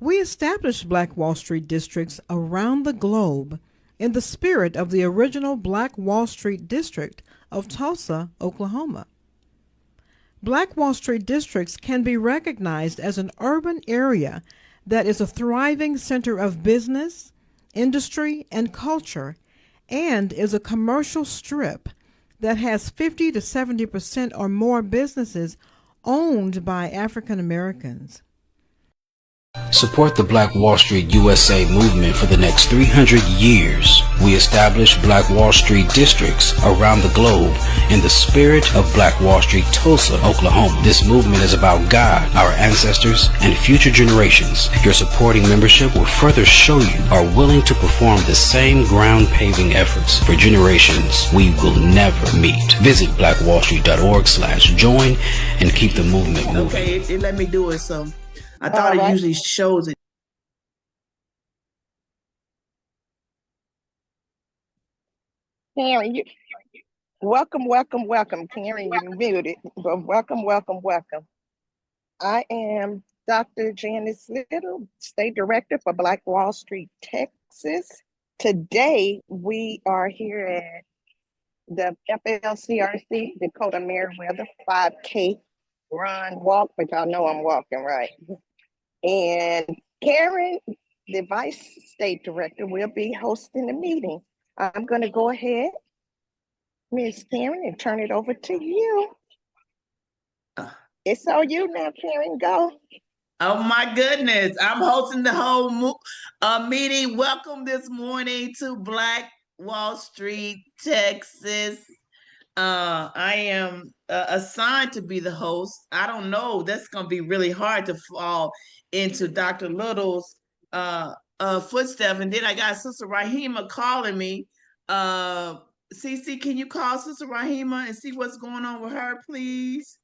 We established Black Wall Street districts around the globe in the spirit of the original Black Wall Street district of Tulsa, Oklahoma. Black Wall Street districts can be recognized as an urban area that is a thriving center of business, industry, and culture, and is a commercial strip that has 50 to 70% or more businesses owned by African Americans. Support the Black Wall Street USA movement for the next 300 years. We established Black Wall Street districts around the globe in the spirit of Black Wall Street, Tulsa, Oklahoma. This movement is about God, our ancestors, and future generations. Your supporting membership will further show you are willing to perform the same ground paving efforts for generations we will never meet. Visit blackwallstreet.org/join and keep the movement moving. Okay, it let me do it, so I thought it usually shows it. Karen, welcome. Karen, you're muted, but welcome. I am Dr. Janice Little, State Director for Black Wall Street, Texas. Today, we are here at the FLCRC Dakota Meriwether 5K run walk, but y'all know I'm walking, right? And Karen, the Vice State Director, will be hosting the meeting. I'm going to go ahead, Ms. Karen, and turn it over to you. It's all you now, Karen. Go. Oh my goodness, I'm hosting the whole meeting. Welcome this morning to Black Wall Street, Texas. I am assigned to be the host. I don't know. That's going to be really hard to fall into Dr. Little's footsteps. And then I got Sister Rahima calling me. Cece, can you call Sister Rahima and see what's going on with her, please?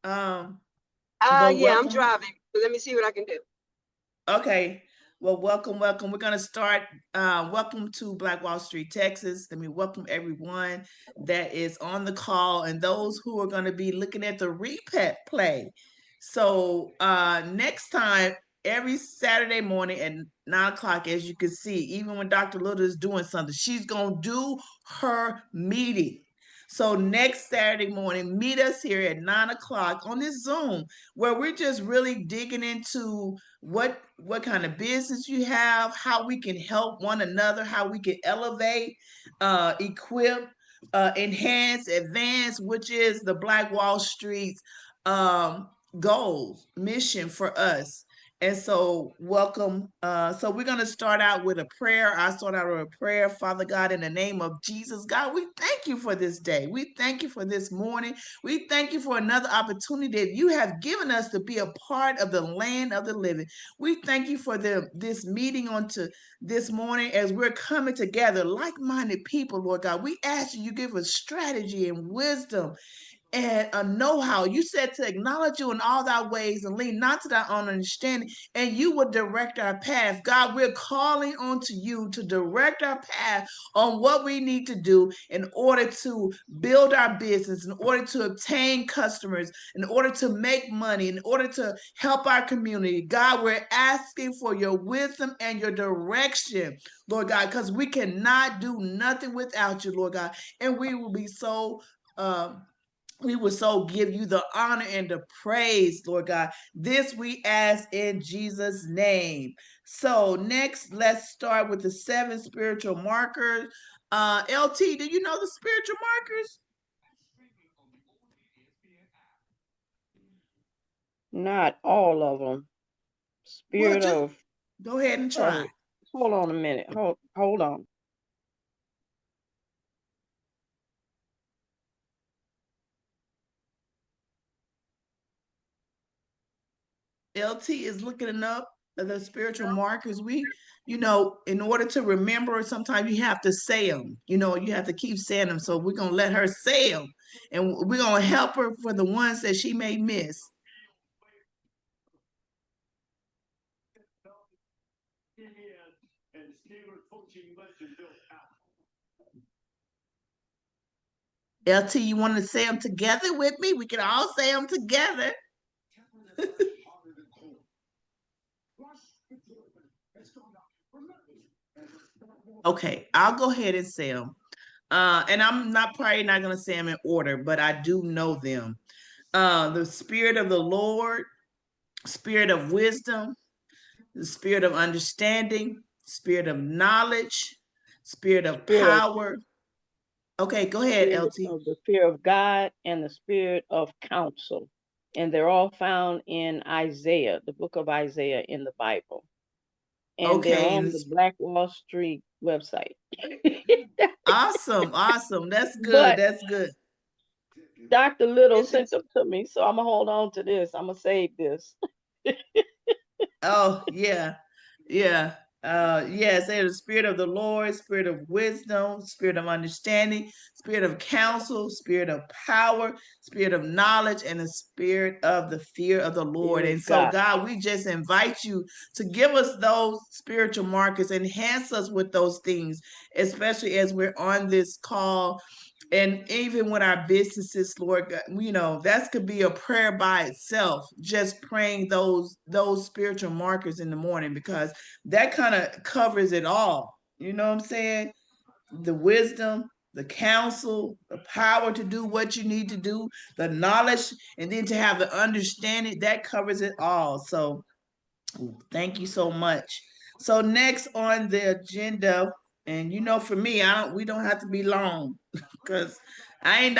Yeah, I'm driving. Let me see what I can do. Okay. Well, welcome. We're going to start. Welcome to Black Wall Street, Texas. Let me welcome everyone that is on the call and those who are going to be looking at the replay. So next time, every Saturday morning at 9 o'clock, as you can see, even when Dr. Little is doing something, she's going to do her meeting. So next Saturday morning, meet us here at 9 o'clock on this Zoom, where we're just really digging into what kind of business you have, how we can help one another, how we can elevate, equip, enhance, advance, which is the Black Wall Street goal, mission for us. And so welcome. So we're going to start out with a prayer. I start out with a prayer. Father God, in the name of Jesus, God, we thank you for this day. We thank you for this morning. We thank you for another opportunity that you have given us to be a part of the land of the living. We thank you for this meeting on to this morning as we're coming together, like-minded people, Lord God. We ask you give us strategy and wisdom and a know-how. You said to acknowledge you in all thy ways and lean not to thy own understanding, and you will direct our path. God, we're calling on to you to direct our path on what we need to do in order to build our business, in order to obtain customers, in order to make money, in order to help our community. God, we're asking for your wisdom and your direction, Lord God, because we cannot do nothing without you, Lord God. And we will be so we will so give you the honor and the praise, Lord God. This we ask in Jesus' name. So next, let's start with the 7 spiritual markers. LT, do you know the spiritual markers? Not all of them. Spirit of. Go ahead and try. Hold on a minute. Hold on. LT is looking up the spiritual markers. In order to remember, sometimes you have to say them. You have to keep saying them. So we're going to let her say them. And we're going to help her for the ones that she may miss. LT, you want to say them together with me? We can all say them together. Okay, I'll go ahead and say them. And I'm probably not going to say them in order, but I do know them. The Spirit of the Lord, Spirit of wisdom, the Spirit of understanding, Spirit of knowledge, Spirit of power. Okay, go ahead, LT. Of the fear of God and the spirit of counsel. And they're all found in Isaiah, the book of Isaiah in the Bible. And they're on the Black Wall Street website. Awesome. That's good. But that's good. Dr. Little sent them to me, so I'm gonna hold on to this. I'm gonna save this. Oh, yeah. Yeah. Yes, say the Spirit of the Lord, Spirit of wisdom, Spirit of understanding, Spirit of counsel, Spirit of power, Spirit of knowledge, and the Spirit of the fear of the Lord. And so, God, we just invite you to give us those spiritual markers, enhance us with those things, especially as we're on this call. And even with our businesses, Lord God, that could be a prayer by itself, just praying those spiritual markers in the morning, because that kind of covers it all. You know what I'm saying? The wisdom, the counsel, the power to do what you need to do, the knowledge, and then to have the understanding, that covers it all. So thank you so much. So next on the agenda, and for me, we don't have to be long because I ain't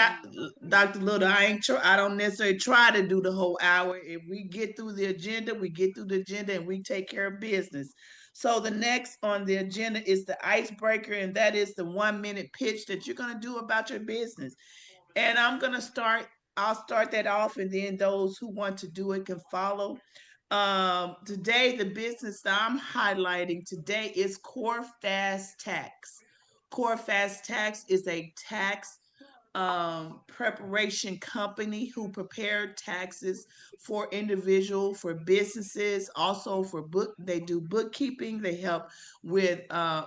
Dr. Little. I don't necessarily try to do the whole hour. If we get through the agenda, we get through the agenda and we take care of business. So the next on the agenda is the icebreaker, and that is the 1-minute pitch that you're gonna do about your business. And I'll start that off, and then those who want to do it can follow. Today, the business that I'm highlighting today is Core Fast Tax. Core Fast Tax is a tax preparation company who prepare taxes for individual, for businesses, also for they do bookkeeping. They help with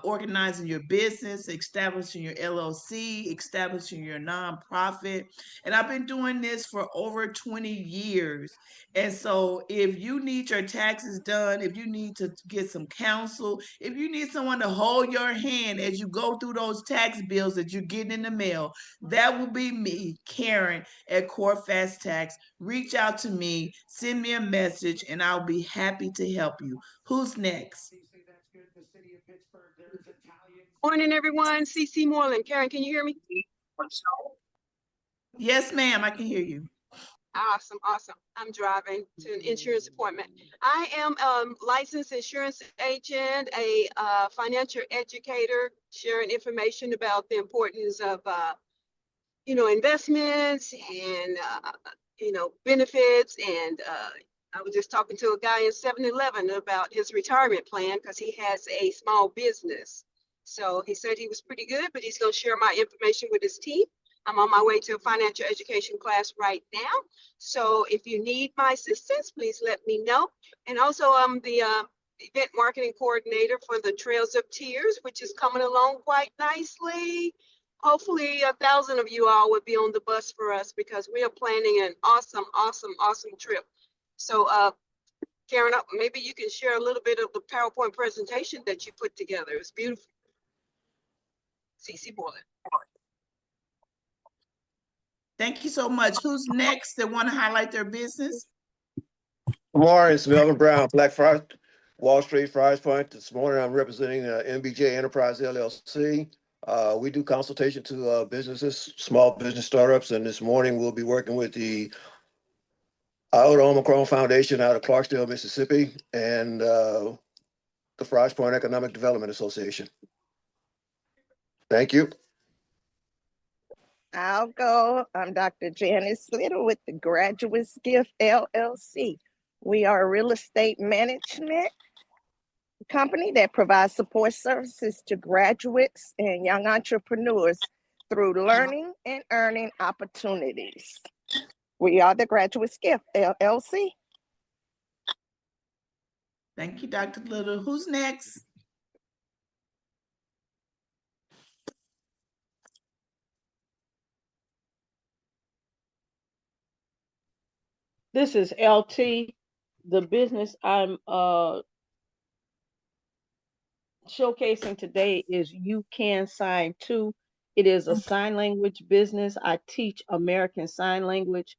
organizing your business, establishing your LLC, establishing your nonprofit. And I've been doing this for over 20 years. And so if you need your taxes done, if you need to get some counsel, if you need someone to hold your hand as you go through those tax bills that you're getting in the mail, that will be me, Karen, at Core Fast Tax. Reach out to me, send me a message, and I'll be happy to help you. Who's next? Morning, everyone. CC Moreland. Karen, can you hear me? Yes, ma'am, I can hear you. Awesome. I'm driving to an insurance appointment. I am a licensed insurance agent, a financial educator, sharing information about the importance of investments and benefits. And I was just talking to a guy in 7-Eleven about his retirement plan because he has a small business. So he said he was pretty good, but he's going to share my information with his team. I'm on my way to a financial education class right now. So if you need my assistance, please let me know. And also I'm the event marketing coordinator for the Trails of Tears, which is coming along quite nicely. Hopefully 1,000 of you all will be on the bus for us because we are planning an awesome trip. So Karen, maybe you can share a little bit of the PowerPoint presentation that you put together. It's beautiful. CC Boylan. Thank you so much. Who's next that want to highlight their business? Good morning, it's Melvin Brown, Black Friars, Wall Street, Friars Point. This morning I'm representing MBJ Enterprise LLC. We do consultation to businesses, small business startups, and this morning we'll be working with the Iota Omicron Foundation out of Clarksdale, Mississippi, and the Friars Point Economic Development Association. Thank you. I'll go. I'm Dr. Janice Little with the Graduates Gift LLC. We are a real estate management company that provides support services to graduates and young entrepreneurs through learning and earning opportunities. We are the Graduates Gift LLC. Thank you, Dr. Little. Who's next? This is LT. The business I'm showcasing today is You Can Sign Too. It is a sign language business. I teach American Sign Language,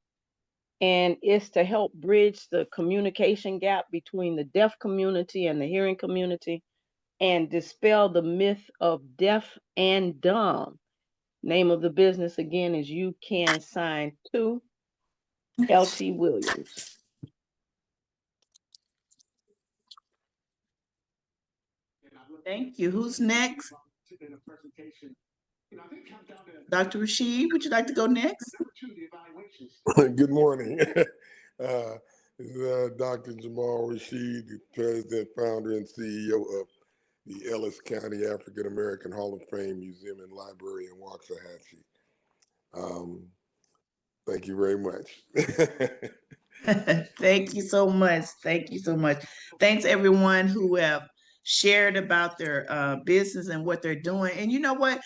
and it's to help bridge the communication gap between the deaf community and the hearing community and dispel the myth of deaf and dumb. Name of the business again is You Can Sign Too, LT Williams. Thank you. Who's next? Dr. Rashid, would you like to go next? Good morning. Dr. Jamal Rashid, the president, founder, and CEO of the Ellis County African American Hall of Fame Museum and Library in Waxahachie. Thank you very much. Thank you so much. Thank you so much. Thanks everyone who have shared about their business and what they're doing. And you know what?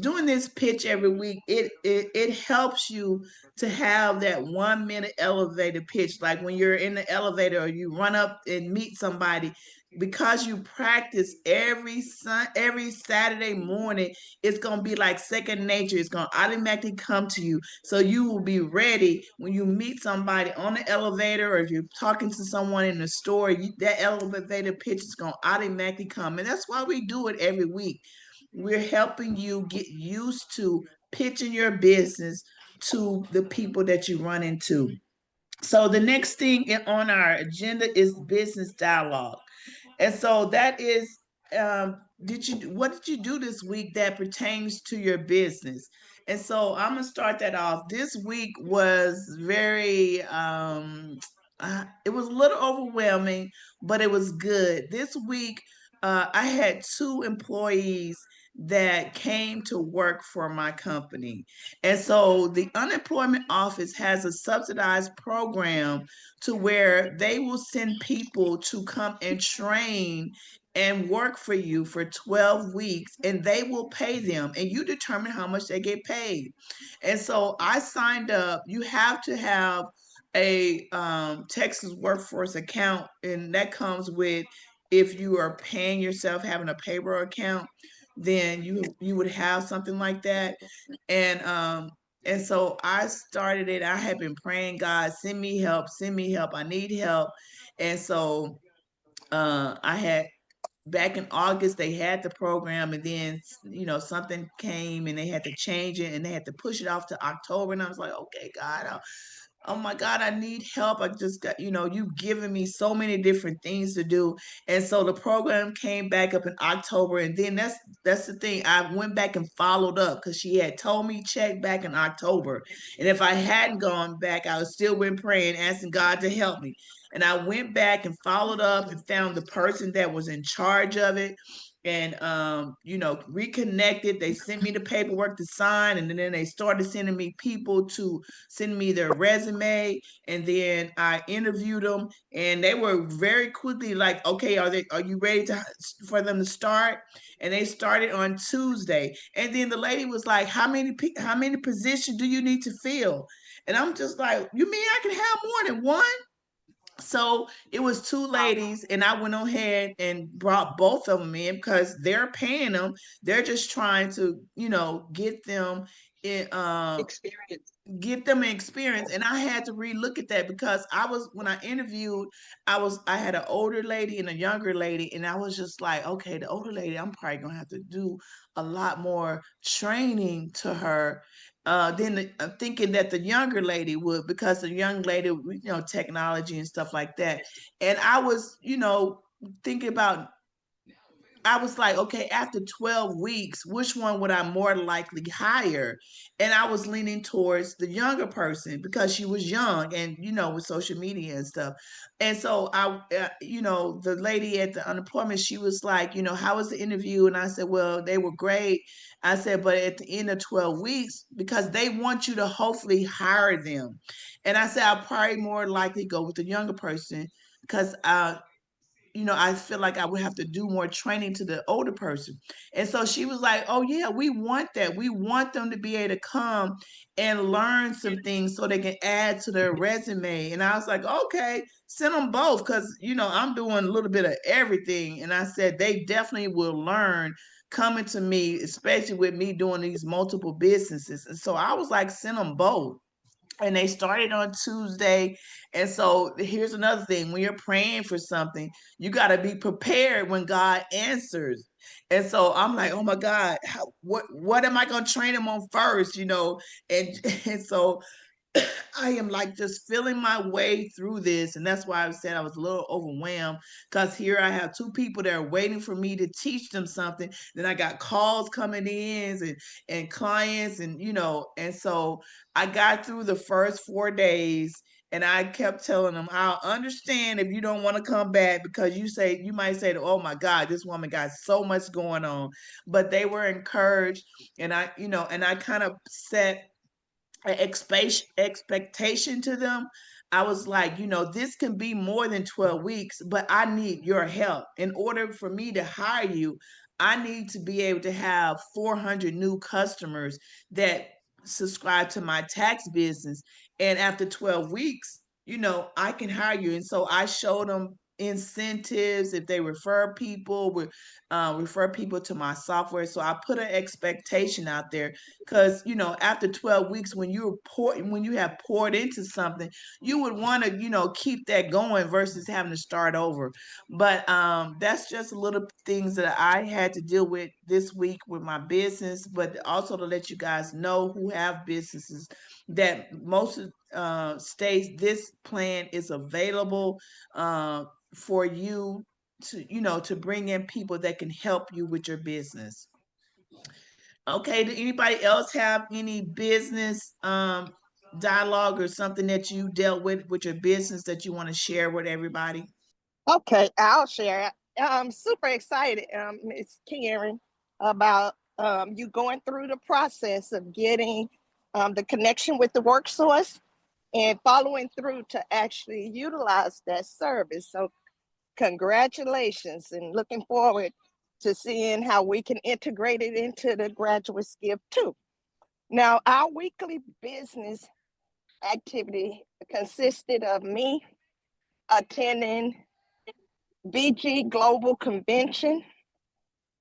Doing this pitch every week, it helps you to have that 1 minute elevator pitch. Like when you're in the elevator or you run up and meet somebody, because you practice every Saturday morning, it's gonna be like second nature. It's gonna automatically come to you. So you will be ready when you meet somebody on the elevator or if you're talking to someone in the store, that elevator pitch is gonna automatically come. And that's why we do it every week. We're helping you get used to pitching your business to the people that you run into. So the next thing on our agenda is business dialogue. And so that is, what did you do this week that pertains to your business? And so I'm gonna start that off. This week was very, it was a little overwhelming, but it was good. This week, I had 2 employees that came to work for my company. And so the unemployment office has a subsidized program to where they will send people to come and train and work for you for 12 weeks and they will pay them and you determine how much they get paid. And so I signed up. You have to have a Texas workforce account, and that comes with, if you are paying yourself having a payroll account, then you would have something like that. And so I started it. I had been praying, God, send me help, send me help. I need help. And so I had, back in August, they had the program, and then something came and they had to change it and they had to push it off to October. And I was like, okay, God, oh my God, I need help. I just got, you've given me so many different things to do. And so the program came back up in October. And then that's the thing. I went back and followed up because she had told me check back in October. And if I hadn't gone back, I was still been praying, asking God to help me. And I went back and followed up and found the person that was in charge of it and reconnected. They sent me the paperwork to sign, and then they started sending me people to send me their resume, and then I interviewed them, and they were very quickly like, okay, are you ready for them to start? And they started on Tuesday. And then the lady was like, how many positions do you need to fill? And I'm just like, you mean I can have more than one? So it was 2 ladies, and I went ahead and brought both of them in because they're paying them. They're just trying to, get them in, Experience. get them an experience. And I had to relook at that because when I interviewed, I had an older lady and a younger lady, and I was just like, okay, the older lady, I'm probably gonna have to do a lot more training to her. I'm thinking that the younger lady would, because the young lady, technology and stuff like that. And I was, thinking about, I was like, okay, after 12 weeks, which one would I more likely hire? And I was leaning towards the younger person because she was young and, with social media and stuff. And so the lady at the unemployment, she was like, how was the interview? And I said, well, they were great. I said, but at the end of 12 weeks, because they want you to hopefully hire them. And I said, I'll probably more likely go with the younger person because I feel like I would have to do more training to the older person. And so she was like, oh yeah, we want that. We want them to be able to come and learn some things so they can add to their resume. And I was like, okay, send them both, because I'm doing a little bit of everything. And I said they definitely will learn coming to me, especially with me doing these multiple businesses. And so I was like, send them both. And they started on Tuesday. And so here's another thing: when you're praying for something, you got to be prepared when God answers. And so I'm like, oh my God, what am I going to train them on first? And and so I am like just feeling my way through this. And that's why I said I was a little overwhelmed, because here I have two people that are waiting for me to teach them something. Then I got calls coming in and clients, and so I got through the first 4 days. And I kept telling them, I'll understand if you don't want to come back, because you might say, oh my God, this woman got so much going on. But they were encouraged. And I kind of set expectation to them. I was like, this can be more than 12 weeks, but I need your help. In order for me to hire you, I need to be able to have 400 new customers that subscribe to my tax business. And after 12 weeks, I can hire you. And so I showed them incentives if they refer people to my software. So I put an expectation out there, because after 12 weeks, when you have poured into something, you would want to keep that going versus having to start over. But that's just little things that I had to deal with this week with my business, but also to let you guys know who have businesses that most states, this plan is available for you to bring in people that can help you with your business. Okay, do anybody else have any business dialogue or something that you dealt with your business that you want to share with everybody? Okay, I'll share. I'm super excited, Miss Karen, about you going through the process of getting the connection with the work source and following through to actually utilize that service. So congratulations, and looking forward to seeing how we can integrate it into the graduate gift too. Now, our weekly business activity consisted of me attending BG Global Convention.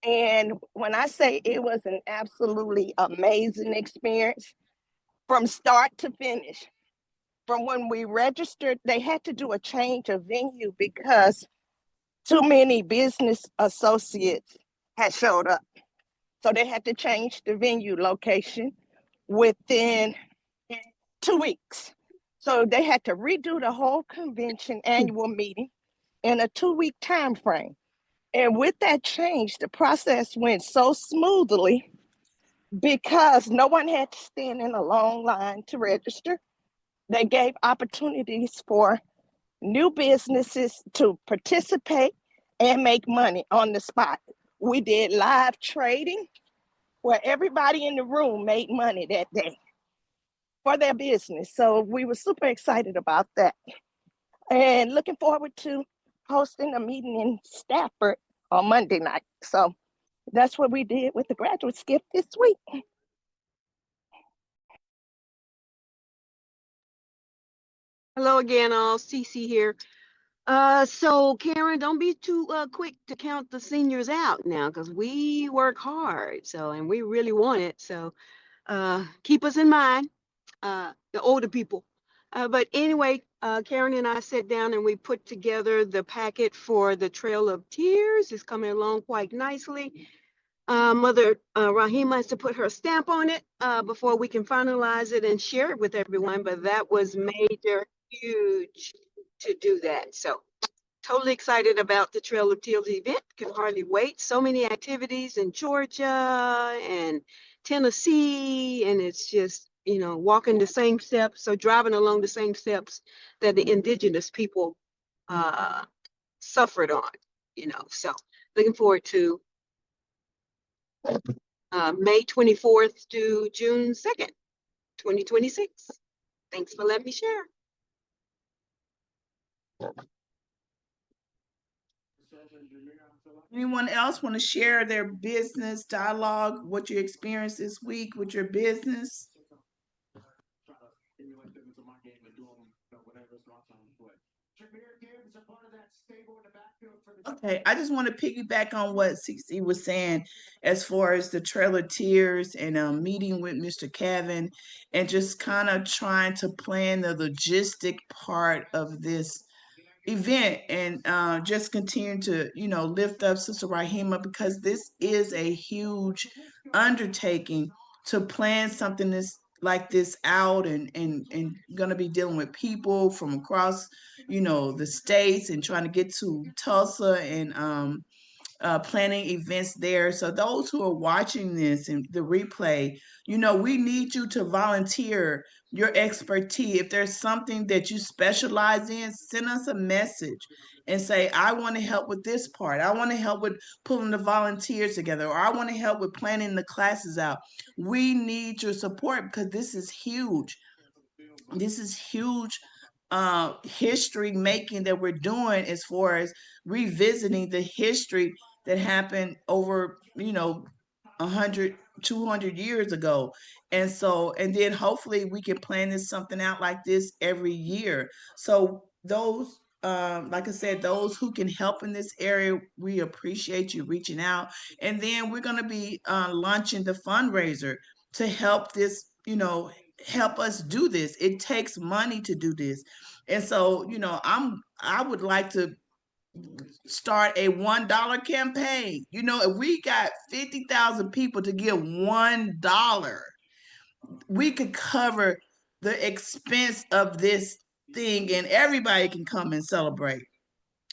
And when I say it was an absolutely amazing experience from start to finish, from when we registered, they had to do a change of venue because too many business associates had showed up. So they had to change the venue location within 2 weeks. So they had to redo the whole convention annual meeting in a 2-week time frame. And with that change, the process went so smoothly because no one had to stand in a long line to register. They gave opportunities for new businesses to participate and make money on the spot. We did live trading where everybody in the room made money that day for their business. So we were super excited about that. And looking forward to hosting a meeting in Stafford on Monday night. So that's what we did with the graduate gift this week. Hello again, all. Cece here. So Karen, don't be too quick to count the seniors out now, because we work hard. And we really want it. So keep us in mind, the older people. But anyway, Karen and I sat down and we put together the packet for the Trail of Tears. It's coming along quite nicely. Mother Rahima has to put her stamp on it before we can finalize it and share it with everyone. But that was major, huge to do that. So totally excited about the Trail of Tears event. Can hardly wait. So many activities in Georgia and Tennessee, and it's just, walking the same steps, so driving along the same steps that the indigenous people suffered on, So looking forward to May 24th to June 2nd, 2026. Thanks for letting me share. Anyone else want to share their business dialogue, what you experienced this week with your business? Okay, I just want to piggyback on what CC was saying as far as the Trail of Tears and meeting with Mr. Kevin and just kind of trying to plan the logistic part of this event and just continue to, lift up Sister Rahima because this is a huge undertaking to plan something like this out and going to be dealing with people from across, the states and trying to get to Tulsa and planning events there. So those who are watching this and the replay, we need you to volunteer your expertise. If there's something that you specialize in, send us a message and say, I want to help with this part. I want to help with pulling the volunteers together, or I want to help with planning the classes out. We need your support because this is huge. This is huge history making that we're doing as far as revisiting the history that happened over 100 200 years ago. And then hopefully we can plan this something out like this every year. So those like I said, those who can help in this area, we appreciate you reaching out. And then we're going to be launching the fundraiser to help this, help us do this. It takes money to do this. And so, I would like to start a $1 campaign. If we got 50,000 people to give $1, we could cover the expense of this thing and everybody can come and celebrate.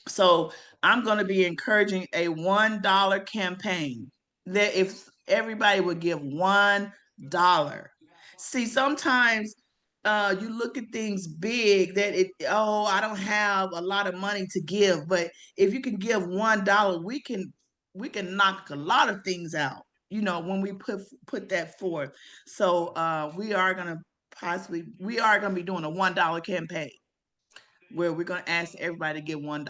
So I'm going to be encouraging a $1 campaign that if everybody would give $1. See, sometimes you look at things big that I don't have a lot of money to give, but if you can give $1, we can knock a lot of things out, when we put that forth. So we are gonna be doing a $1 campaign where we're gonna ask everybody to give $1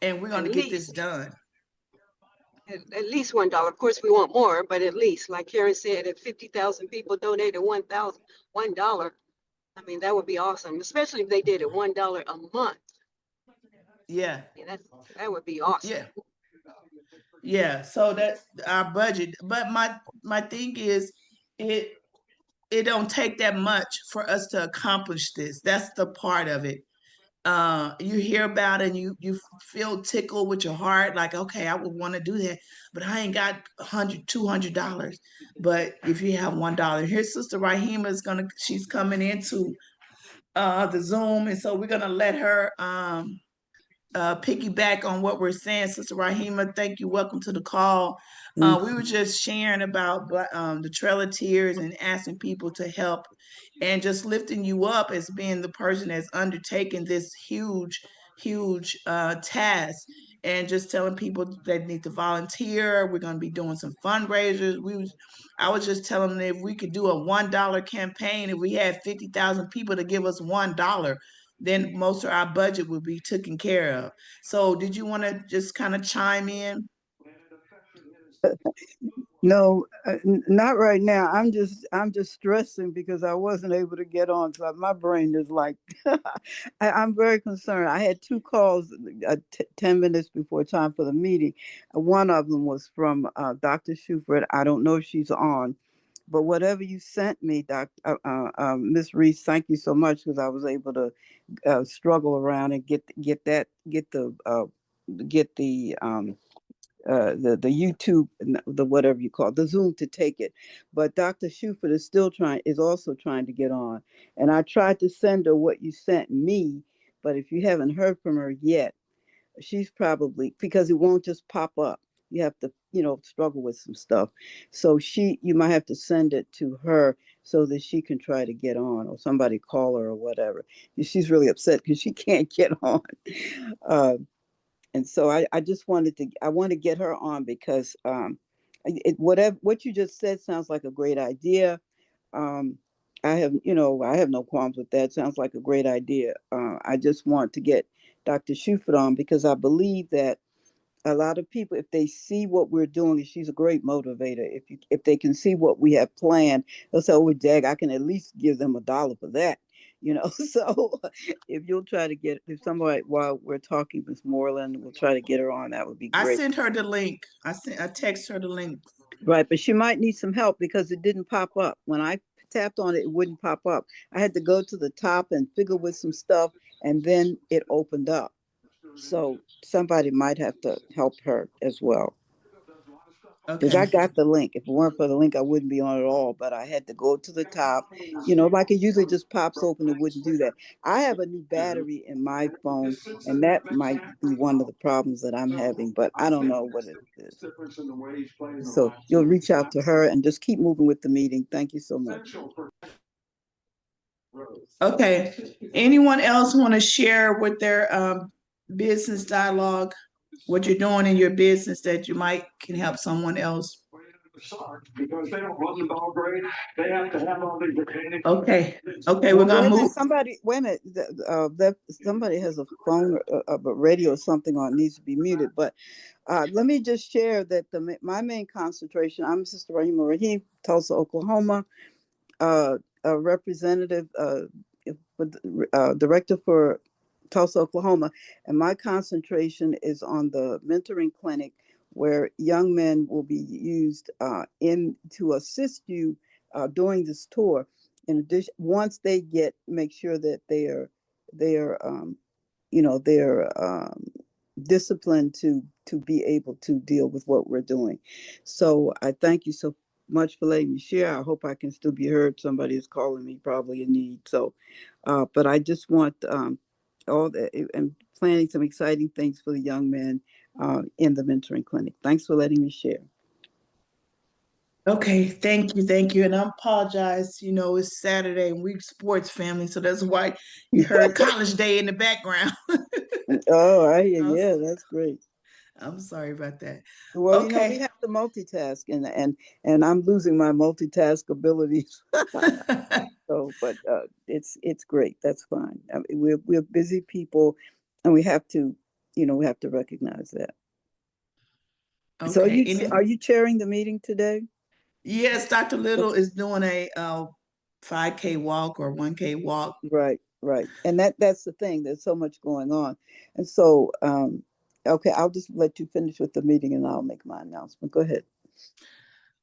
and we're going to get this done. At least $1. Of course, we want more, but at least, like Karen said, if 50,000 people donated $1, I mean, that would be awesome, especially if they did it $1 a month. Yeah. That would be awesome. Yeah. Yeah. So that's our budget. But my thing is, it don't take that much for us to accomplish this. That's the part of it. You hear about it and you feel tickled with your heart, like, okay, I would want to do that, but I ain't got $200. But if you have $1, here's Sister Rahima she's coming into the Zoom, and so we're gonna let her piggyback on what we're saying. Sister Rahima, thank you. Welcome to the call. We were just sharing about the Trail of Tears and asking people to help and just lifting you up as being the person that's undertaken this huge task, and just telling people they need to volunteer. We're going to be doing some fundraisers. I was just telling them if we could do a $1 campaign, if we had 50,000 people to give us $1, then most of our budget would be taken care of. So did you want to just kind of chime in? No, not right now. I'm just stressing because I wasn't able to get on. So my brain is like, I'm very concerned. I had 2 calls 10 minutes before time for the meeting. One of them was from Dr. Shuford. I don't know if she's on, but whatever you sent me, Miss Reese, thank you so much, because I was able to struggle around and get the YouTube, the whatever you call it, the Zoom to take it. But Dr. Shuford is also trying to get on. And I tried to send her what you sent me, but if you haven't heard from her yet, she's probably, because it won't just pop up. You have to, struggle with some stuff. So you might have to send it to her so that she can try to get on, or somebody call her or whatever. She's really upset because she can't get on. And so I just want to get her on because what you just said sounds like a great idea. I have no qualms with that. Sounds like a great idea. I just want to get Dr. Shuford on because I believe that a lot of people, if they see what we're doing, and she's a great motivator. If they can see what we have planned, they'll say, "Oh, Dag, I can at least give them $1 for that." So if you'll try to get, if somebody, while we're talking, Miss Moreland, we'll try to get her on, that would be I great. sent her the link. I text her the link. Right, but she might need some help because it didn't pop up. When I tapped on it, it wouldn't pop up. I had to go to the top and figure with some stuff, and then it opened up. So somebody might have to help her as well. Because I Okay. got the link. If it weren't for the link, I wouldn't be on at all. But I had to go to the top. Like it usually just pops open, it wouldn't do that. I have a new battery in my phone, and that might be one of the problems that I'm having, but I don't know what it is. So you'll reach out to her and just keep moving with the meeting. Thank you so much. Okay. Anyone else want to share with their business dialogue, what you're doing in your business that you might can help someone else? Because they don't run the dog grade, they have to have all these advantages. Okay. Okay, Well, we're gonna wait a move. minute. Somebody, wait a minute. That somebody has a phone, a radio or something on, needs to be muted. But let me just share that my main concentration. I'm Sister Rahima Rahim, Tulsa, Oklahoma, a representative, director for Tulsa, Oklahoma, and my concentration is on the mentoring clinic, where young men will be used in to assist you during this tour. In addition, once they make sure that they're disciplined to be able to deal with what we're doing. So I thank you so much for letting me share. I hope I can still be heard. Somebody is calling me, probably in need. So, but I just want all the and planning some exciting things for the young men in the mentoring clinic. Thanks for letting me share. Okay, thank you. And I apologize, it's Saturday and we sports family, so that's why you heard College Day in the background. Oh, I hear. Yeah, that's great. I'm sorry about that. Well, we Okay. have to multitask, and I'm losing my multitask abilities. So, but it's great. That's fine. I mean, we're busy people, and we have to recognize that. So, Okay. are you chairing the meeting today? Yes, Dr. Little is doing a 5K walk or 1K walk. Right, and that's the thing. There's so much going on, and so okay, I'll just let you finish with the meeting, and I'll make my announcement. Go ahead.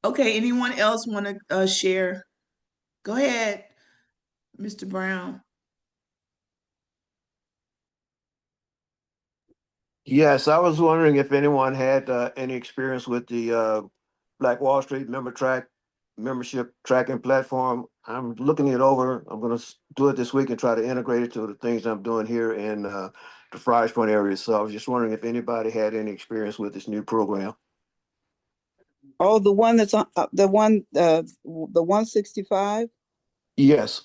Okay, anyone else want to share? Go ahead, Mr. Brown. Yes, I was wondering if anyone had any experience with the Black Wall Street membership tracking platform. I'm looking it over. I'm going to do it this week and try to integrate it to the things I'm doing here in the Friars Point area. So I was just wondering if anybody had any experience with this new program. Oh, the one that's on the 165. Yes.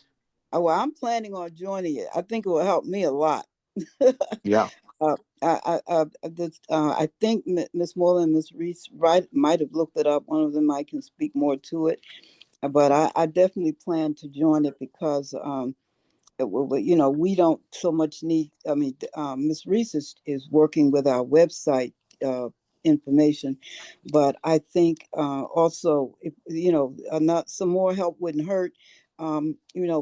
Oh, well, I'm planning on joining it. I think it will help me a lot. Yeah. I think Miss Moreland and Miss Reese might have looked it up. One of them might can speak more to it, but I definitely plan to join it because we don't so much need. I mean, Miss Reese is working with our website information, but I think also if not some more help wouldn't hurt.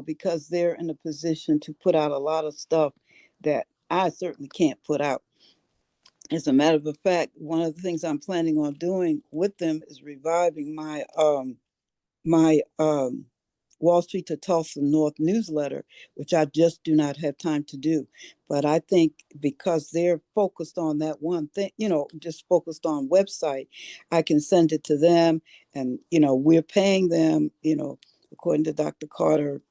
Because they're in a position to put out a lot of stuff that I certainly can't put out. As a matter of fact, one of the things I'm planning on doing with them is reviving my Wall Street to Tulsa North newsletter, which I just do not have time to do. But I think because they're focused on that one thing, just focused on website, I can send it to them, and we're paying them, according to Dr. Carter.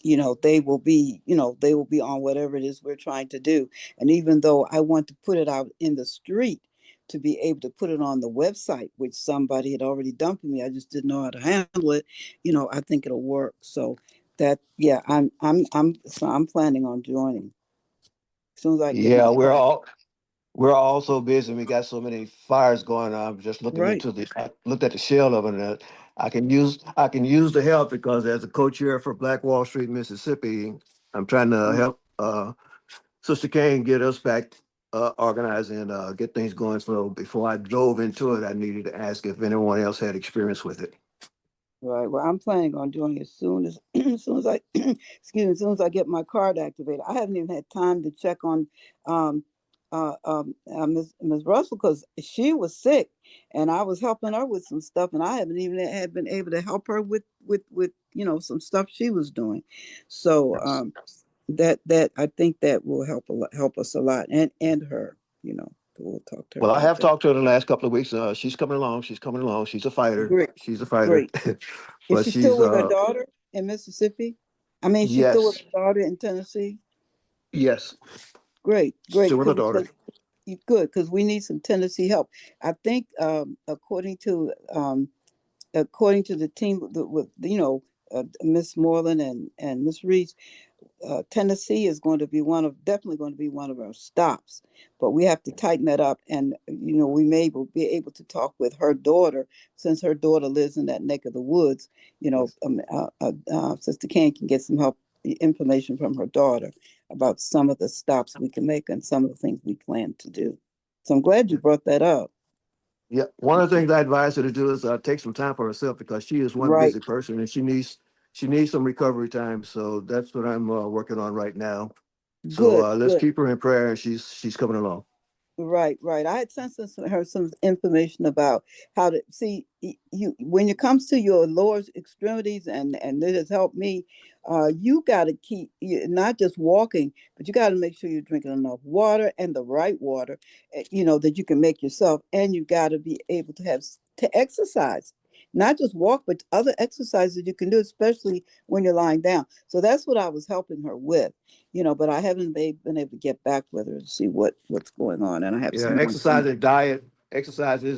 They will be on whatever it is we're trying to do. And even though I want to put it out in the street to be able to put it on the website, which somebody had already done for me, I just didn't know how to handle it. I think it'll work. So that, yeah, I'm planning on joining as soon as I get Yeah, my we're all so busy. We got so many fires going on. I'm just looking right. I looked at the shell of it. And I can use the help because as a co-chair for Black Wall Street, Mississippi, I'm trying to help Sister Kane get us back organize and get things going. So before I dove into it, I needed to ask if anyone else had experience with it. Right. Well, I'm planning on doing it as soon as, as soon as I, excuse me, as soon as I get my card activated. I haven't even had time to check on um, Ms. Russell because she was sick, and I was helping her with some stuff, and I haven't even had been able to help her with some stuff she was doing. So that I think that will help us a lot, and her. We'll talk to her Well, I about have that. talked to her the last couple of weeks. She's coming along. She's coming along. She's a fighter. Great, She's a fighter. great. Is But she still she's with her daughter in Mississippi? I mean, she's still with yes, her daughter in Tennessee? yes, Great, great. still with her daughter. Good, because we need some Tennessee help. I think according to the team with Miss Moreland and Miss Reese, Tennessee is definitely going to be one of our stops, but we have to tighten that up. And we may be able to talk with her daughter, since her daughter lives in that neck of the woods. Sister Can get some help, information from her daughter about some of the stops we can make and some of the things we plan to do. So I'm glad you brought that up. Yeah, one of the things I advise her to do is take some time for herself because she is one Right. busy person and she needs some recovery time. So that's what I'm working on right now. So Good, let's good. keep her in prayer, and she's coming along. Right, right. I had sent her some information about how to see you when it comes to your lower extremities, and it has helped me. You got to keep not just walking, but you got to make sure you're drinking enough water and the right water, that you can make yourself. And you got to be able to exercise, not just walk, but other exercises you can do, especially when you're lying down. So that's what I was helping her with. But I haven't been able to get back with her to see what's going on. And I have some Exercise and diet.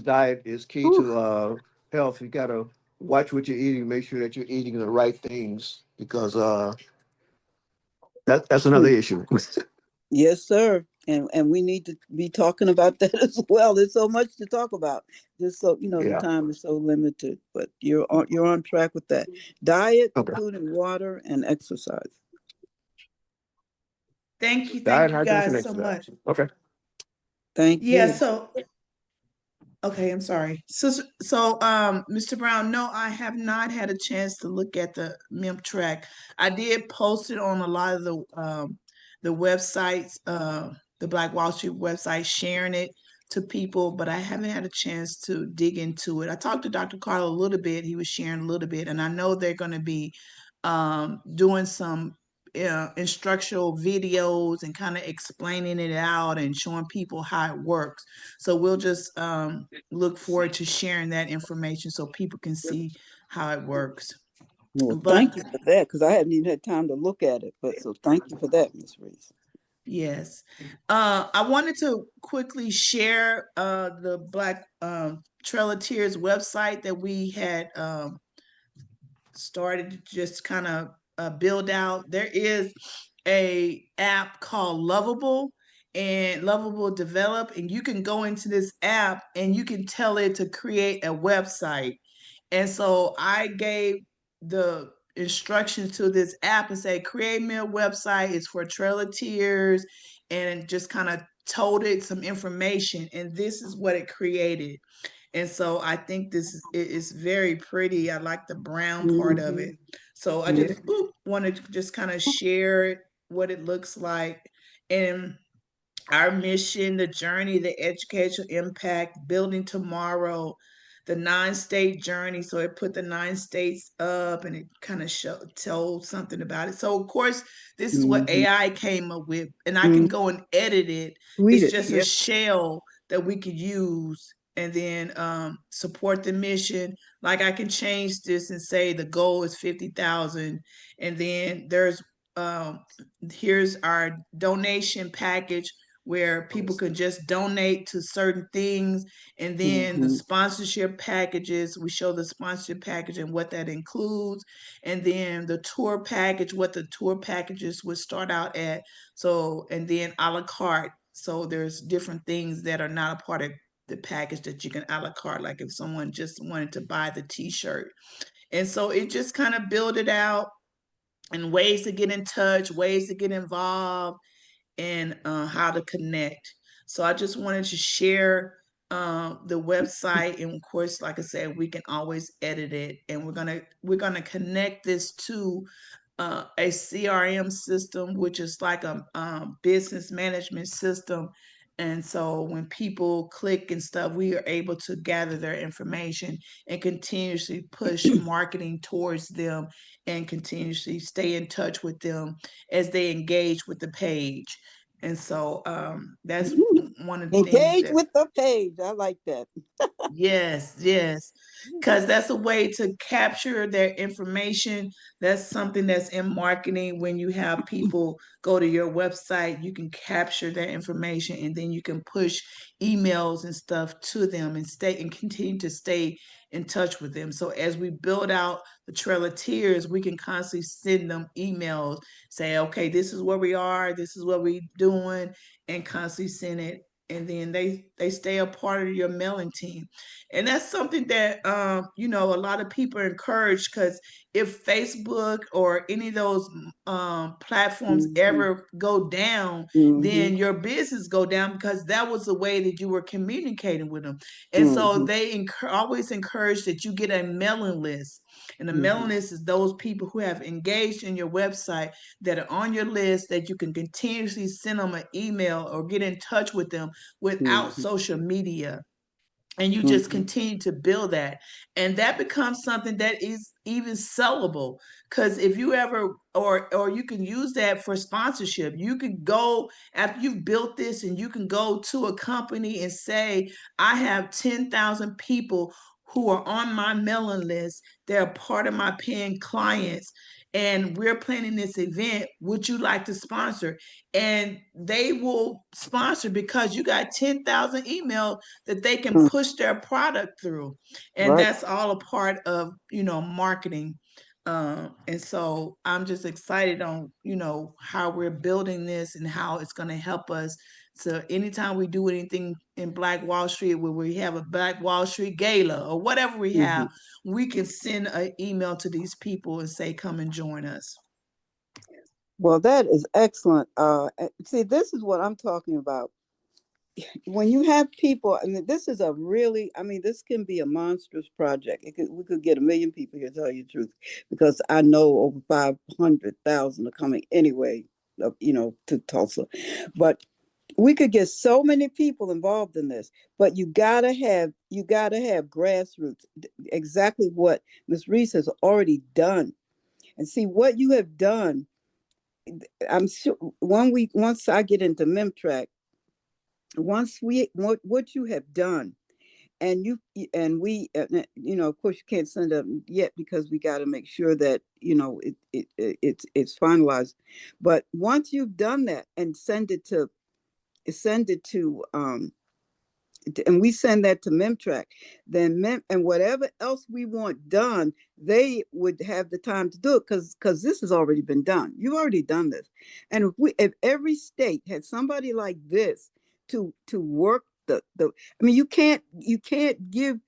Diet is key to health. You gotta watch what you're eating, make sure that you're eating the right things because that's another issue. Yes, sir. And we need to be talking about that as well. There's so much to talk about. Just so the time is so limited. But you're on track with that. Diet, including water and exercise. Thank you Diet, guys so much. Okay. Thank you. Yeah, so okay, I'm sorry. So Mr. Brown, no, I have not had a chance to look at the MIM track. I did post it on a lot of the websites, the Black Wall Street website, sharing it to people, but I haven't had a chance to dig into it. I talked to Dr. Carl a little bit. He was sharing a little bit, and I know they're going to be doing some instructional videos and kind of explaining it out and showing people how it works. So we'll just look forward to sharing that information so people can see how it works. Well, thank you for that, because I haven't even had time to look at it. But so thank you for that, Ms. Reese. Yes. I wanted to quickly share the Black Trail of Tears website that we had started to just kind of build out. There is a app called Lovable, and Lovable develop, and you can go into this app and you can tell it to create a website. And so I gave the instructions to this app and say, create me a website. It's for Trail of Tears, and just kind of told it some information. And this is what it created. And so I think this is very pretty. I like the brown part of it. So I just wanted to just kind of share what it looks like. And our mission, the journey, the educational impact, building tomorrow, the 9-state journey. So it put the 9 states up and it kind of told something about it. So of course, this is what AI came up with, and I can go and edit it. It's just a shell that we could use and then support the mission. Like I can change this and say the goal is 50,000, and then here's our donation package where people can just donate to certain things. And then the sponsorship packages, we show the sponsorship package and what that includes. And then the tour package, what the tour packages would start out at. So, and then a la carte. So there's different things that are not a part of the package that you can a la carte, like if someone just wanted to buy the t-shirt. And so it just kind of build it out and ways to get in touch, ways to get involved, and how to connect. So I just wanted to share the website, and of course, like I said, we can always edit it, and we're gonna connect this to a CRM system, which is like a business management system. And so when people click and stuff, we are able to gather their information and continuously push marketing towards them and continuously stay in touch with them as they engage with the page. And so that's one of the things Engage that with the page. I like that. yes, yes. Because that's a way to capture their information. That's something that's in marketing. When you have people go to your website, you can capture their information and then you can push emails and stuff to them and stay and continue to stay in touch with them. So as we build out the Trail of Tears, we can constantly send them emails, say, okay, this is where we are, this is what we're doing, and constantly send it, and then they stay a part of your mailing team. And that's something that a lot of people are encouraged, because if Facebook or any of those platforms Mm-hmm. ever go down, Mm-hmm. then your business go down, because that was the way that you were communicating with them. And so Mm-hmm. they always encourage that you get a mailing list. And the mailing Mm-hmm. list is those people who have engaged in your website, that are on your list, that you can continuously send them an email or get in touch with them without Mm-hmm. social media. And you just Mm-hmm. continue to build that, and that becomes something that is even sellable. Because if you ever, or you can use that for sponsorship. You can go after you've built this, and you can go to a company and say, I have 10,000 people who are on my mailing list. They're part of my paying clients, and we're planning this event. Would you like to sponsor? And they will sponsor, because you got 10,000 emails that they can Mm-hmm. push their product through. And Right. that's all a part of, marketing. And so I'm just excited on, how we're building this and how it's going to help us. So anytime we do anything in Black Wall Street, where we have a Black Wall Street gala or whatever we Mm-hmm. have, we can send an email to these people and say, come and join us. Well, that is excellent. See, this is what I'm talking about. When you have people, I mean, this is a really, I mean, this can be a monstrous project. We could get 1 million people here, to tell you the truth, because I know over 500,000 are coming anyway, to Tulsa. But we could get so many people involved in this, but you gotta have grassroots. Exactly what Ms. Reese has already done, and see what you have done. I'm sure once I get into MemTrack, what you have done, and of course you can't send up yet, because we got to make sure that it's finalized. But once you've done that and send it to and we send that to MemTrack, then and whatever else we want done, they would have the time to do it, because this has already been done. You've already done this. And if every state had somebody like this to work I mean, you can't give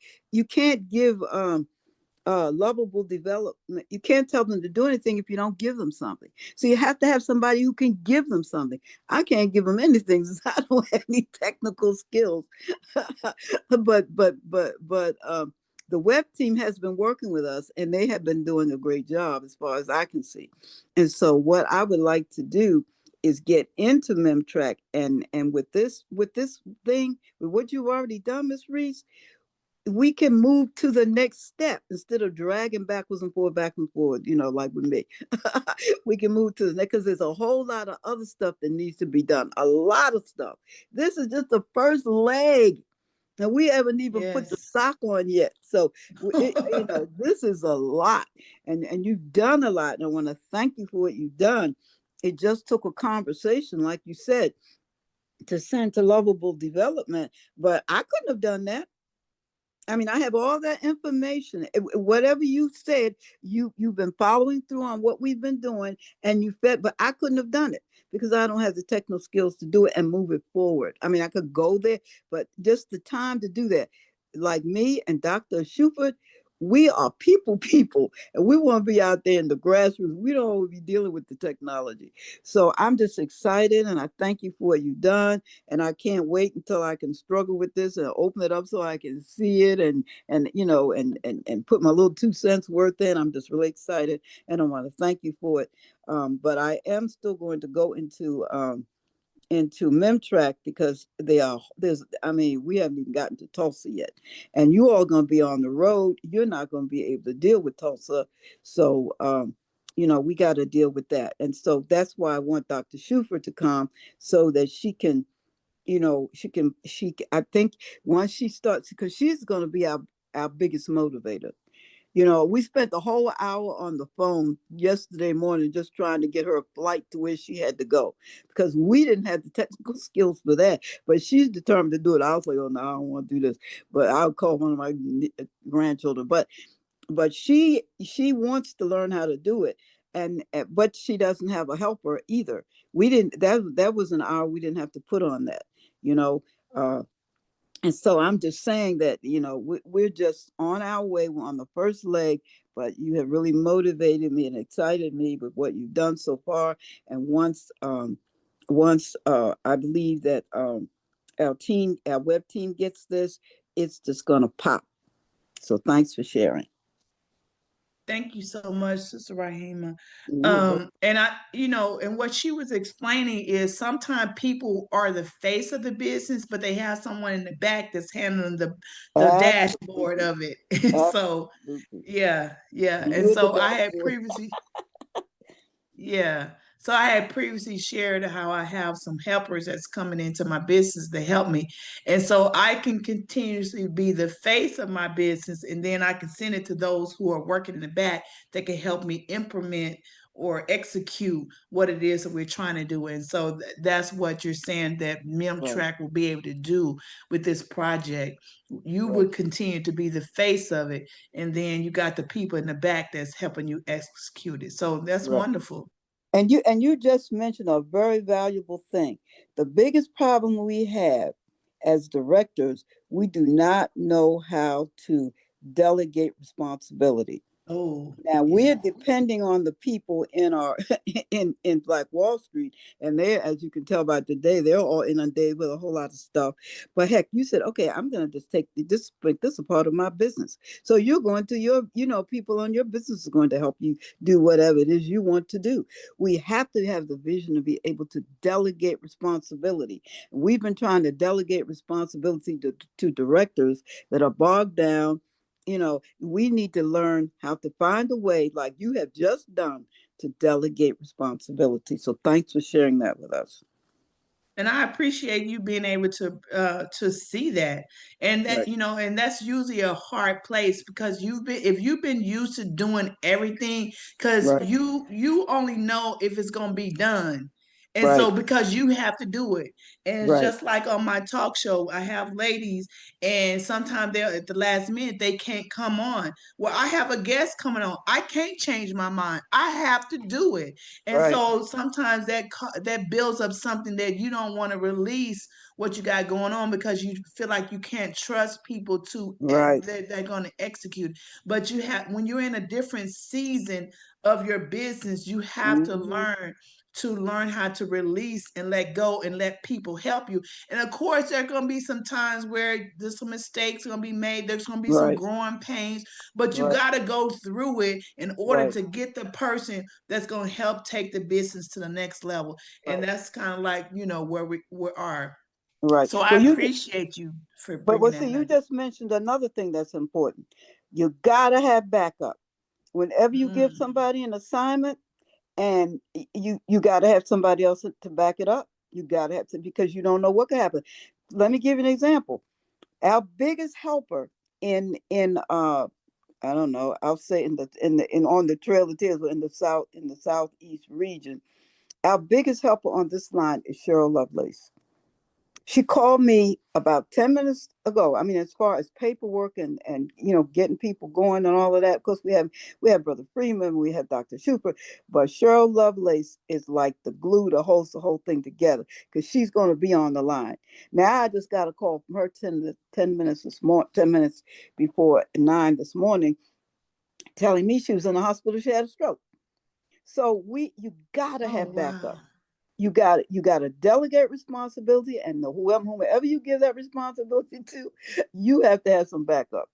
lovable development. You can't tell them to do anything if you don't give them something. So you have to have somebody who can give them something. I can't give them anything because I don't have any technical skills. but the web team has been working with us, and they have been doing a great job as far as I can see. And so what I would like to do is get into MemTrack, and with this thing, with what you've already done, Ms. Reese, we can move to the next step instead of dragging backwards and forward, like with me. We can move to the next, because there's a whole lot of other stuff that needs to be done. A lot of stuff. This is just the first leg. Now, we haven't even put the sock on yet. So, this is a lot. And you've done a lot. And I want to thank you for what you've done. It just took a conversation, like you said, to send to Lovable Development. But I couldn't have done that. I mean, I have all that information. Whatever you said, you've been following through on what we've been doing, and you fed, but I couldn't have done it because I don't have the technical skills to do it and move it forward. I mean, I could go there, but just the time to do that. Like me and Dr. Shuford, we are people, and we want to be out there in the grassroots. We don't want to be dealing with the technology. So I'm just excited, and I thank you for what you've done. And I can't wait until I can struggle with this and open it up so I can see it and you know and put my little 2 cents worth in. I'm just really excited, and I want to thank you for it. But I am still going to go into Memtrack because we haven't even gotten to Tulsa yet, and you all going to be on the road. You're not going to be able to deal with Tulsa. So we got to deal with that. And so that's why I want Dr. Schufer to come so that she can, I think once she starts, because she's going to be our biggest motivator. We spent the whole hour on the phone yesterday morning just trying to get her a flight to where she had to go because we didn't have the technical skills for that. But she's determined to do it. I was like, oh, no, I don't want to do this. But I'll call one of my grandchildren. But she wants to learn how to do it. But she doesn't have a helper either. We didn't, that was an hour we didn't have to put on that, and so I'm just saying that, we're just on our way. We're on the first leg, but you have really motivated me and excited me with what you've done so far. And once I believe that our web team gets this, it's just going to pop. So thanks for sharing. Thank you so much, Sister Rahima. And and what she was explaining is sometimes people are the face of the business, but they have someone in the back that's handling the dashboard of it. So, yeah. And so I had previously, yeah. So I had previously shared how I have some helpers that's coming into my business to help me. And so I can continuously be the face of my business, and then I can send it to those who are working in the back that can help me implement or execute what it is that we're trying to do. And so that's what you're saying that Memtrack will be able to do with this project. You would continue to be the face of it, and then you got the people in the back that's helping you execute it. So that's wonderful. And you just mentioned a very valuable thing. The biggest problem we have as directors, we do not know how to delegate responsibility. Oh, now we're depending on the people in our in Black Wall Street, and they're, as you can tell by today, they're all inundated with a whole lot of stuff. But heck, you said, okay, I'm going to just make this a part of my business. So you're going to people on your business are going to help you do whatever it is you want to do. We have to have the vision to be able to delegate responsibility. We've been trying to delegate responsibility to directors that are bogged down. We need to learn how to find a way, like you have just done, to delegate responsibility. So thanks for sharing that with us. And I appreciate you being able to see that, and that and that's usually a hard place because if you've been used to doing everything, because you only know if it's gonna be done. And so because you have to do it. And it's just like on my talk show, I have ladies and sometimes they're at the last minute, they can't come on. Well, I have a guest coming on. I can't change my mind. I have to do it. And so sometimes that builds up something that you don't want to release what you got going on because you feel like you can't trust people to they're going to execute. But when you're in a different season of your business, you have to learn how to release and let go and let people help you. And of course, there are going to be some times where there's some mistakes going to be made. There's going to be some growing pains, but you got to go through it in order to get the person that's going to help take the business to the next level. And that's kind of like, where we are. Right. So I appreciate you for bringing that. You just mentioned another thing that's important. You got to have backup. Whenever you give somebody an assignment, and you got to have somebody else to back it up. You got to have to, because you don't know what could happen. Let me give you an example. Our biggest helper in I don't know, I'll say on the Trail of Tears, in the southeast region, our biggest helper on this line is Cheryl Lovelace. She called me about 10 minutes ago. I mean, as far as paperwork and getting people going and all of that. Of course, we have Brother Freeman, we have Dr. Schufer, but Cheryl Lovelace is like the glue to hold the whole thing together because she's going to be on the line. Now, I just got a call from her 10 minutes before 9 this morning, telling me she was in the hospital. She had a stroke. So you gotta have backup. You got to delegate responsibility, and whoever you give that responsibility to, you have to have some backup.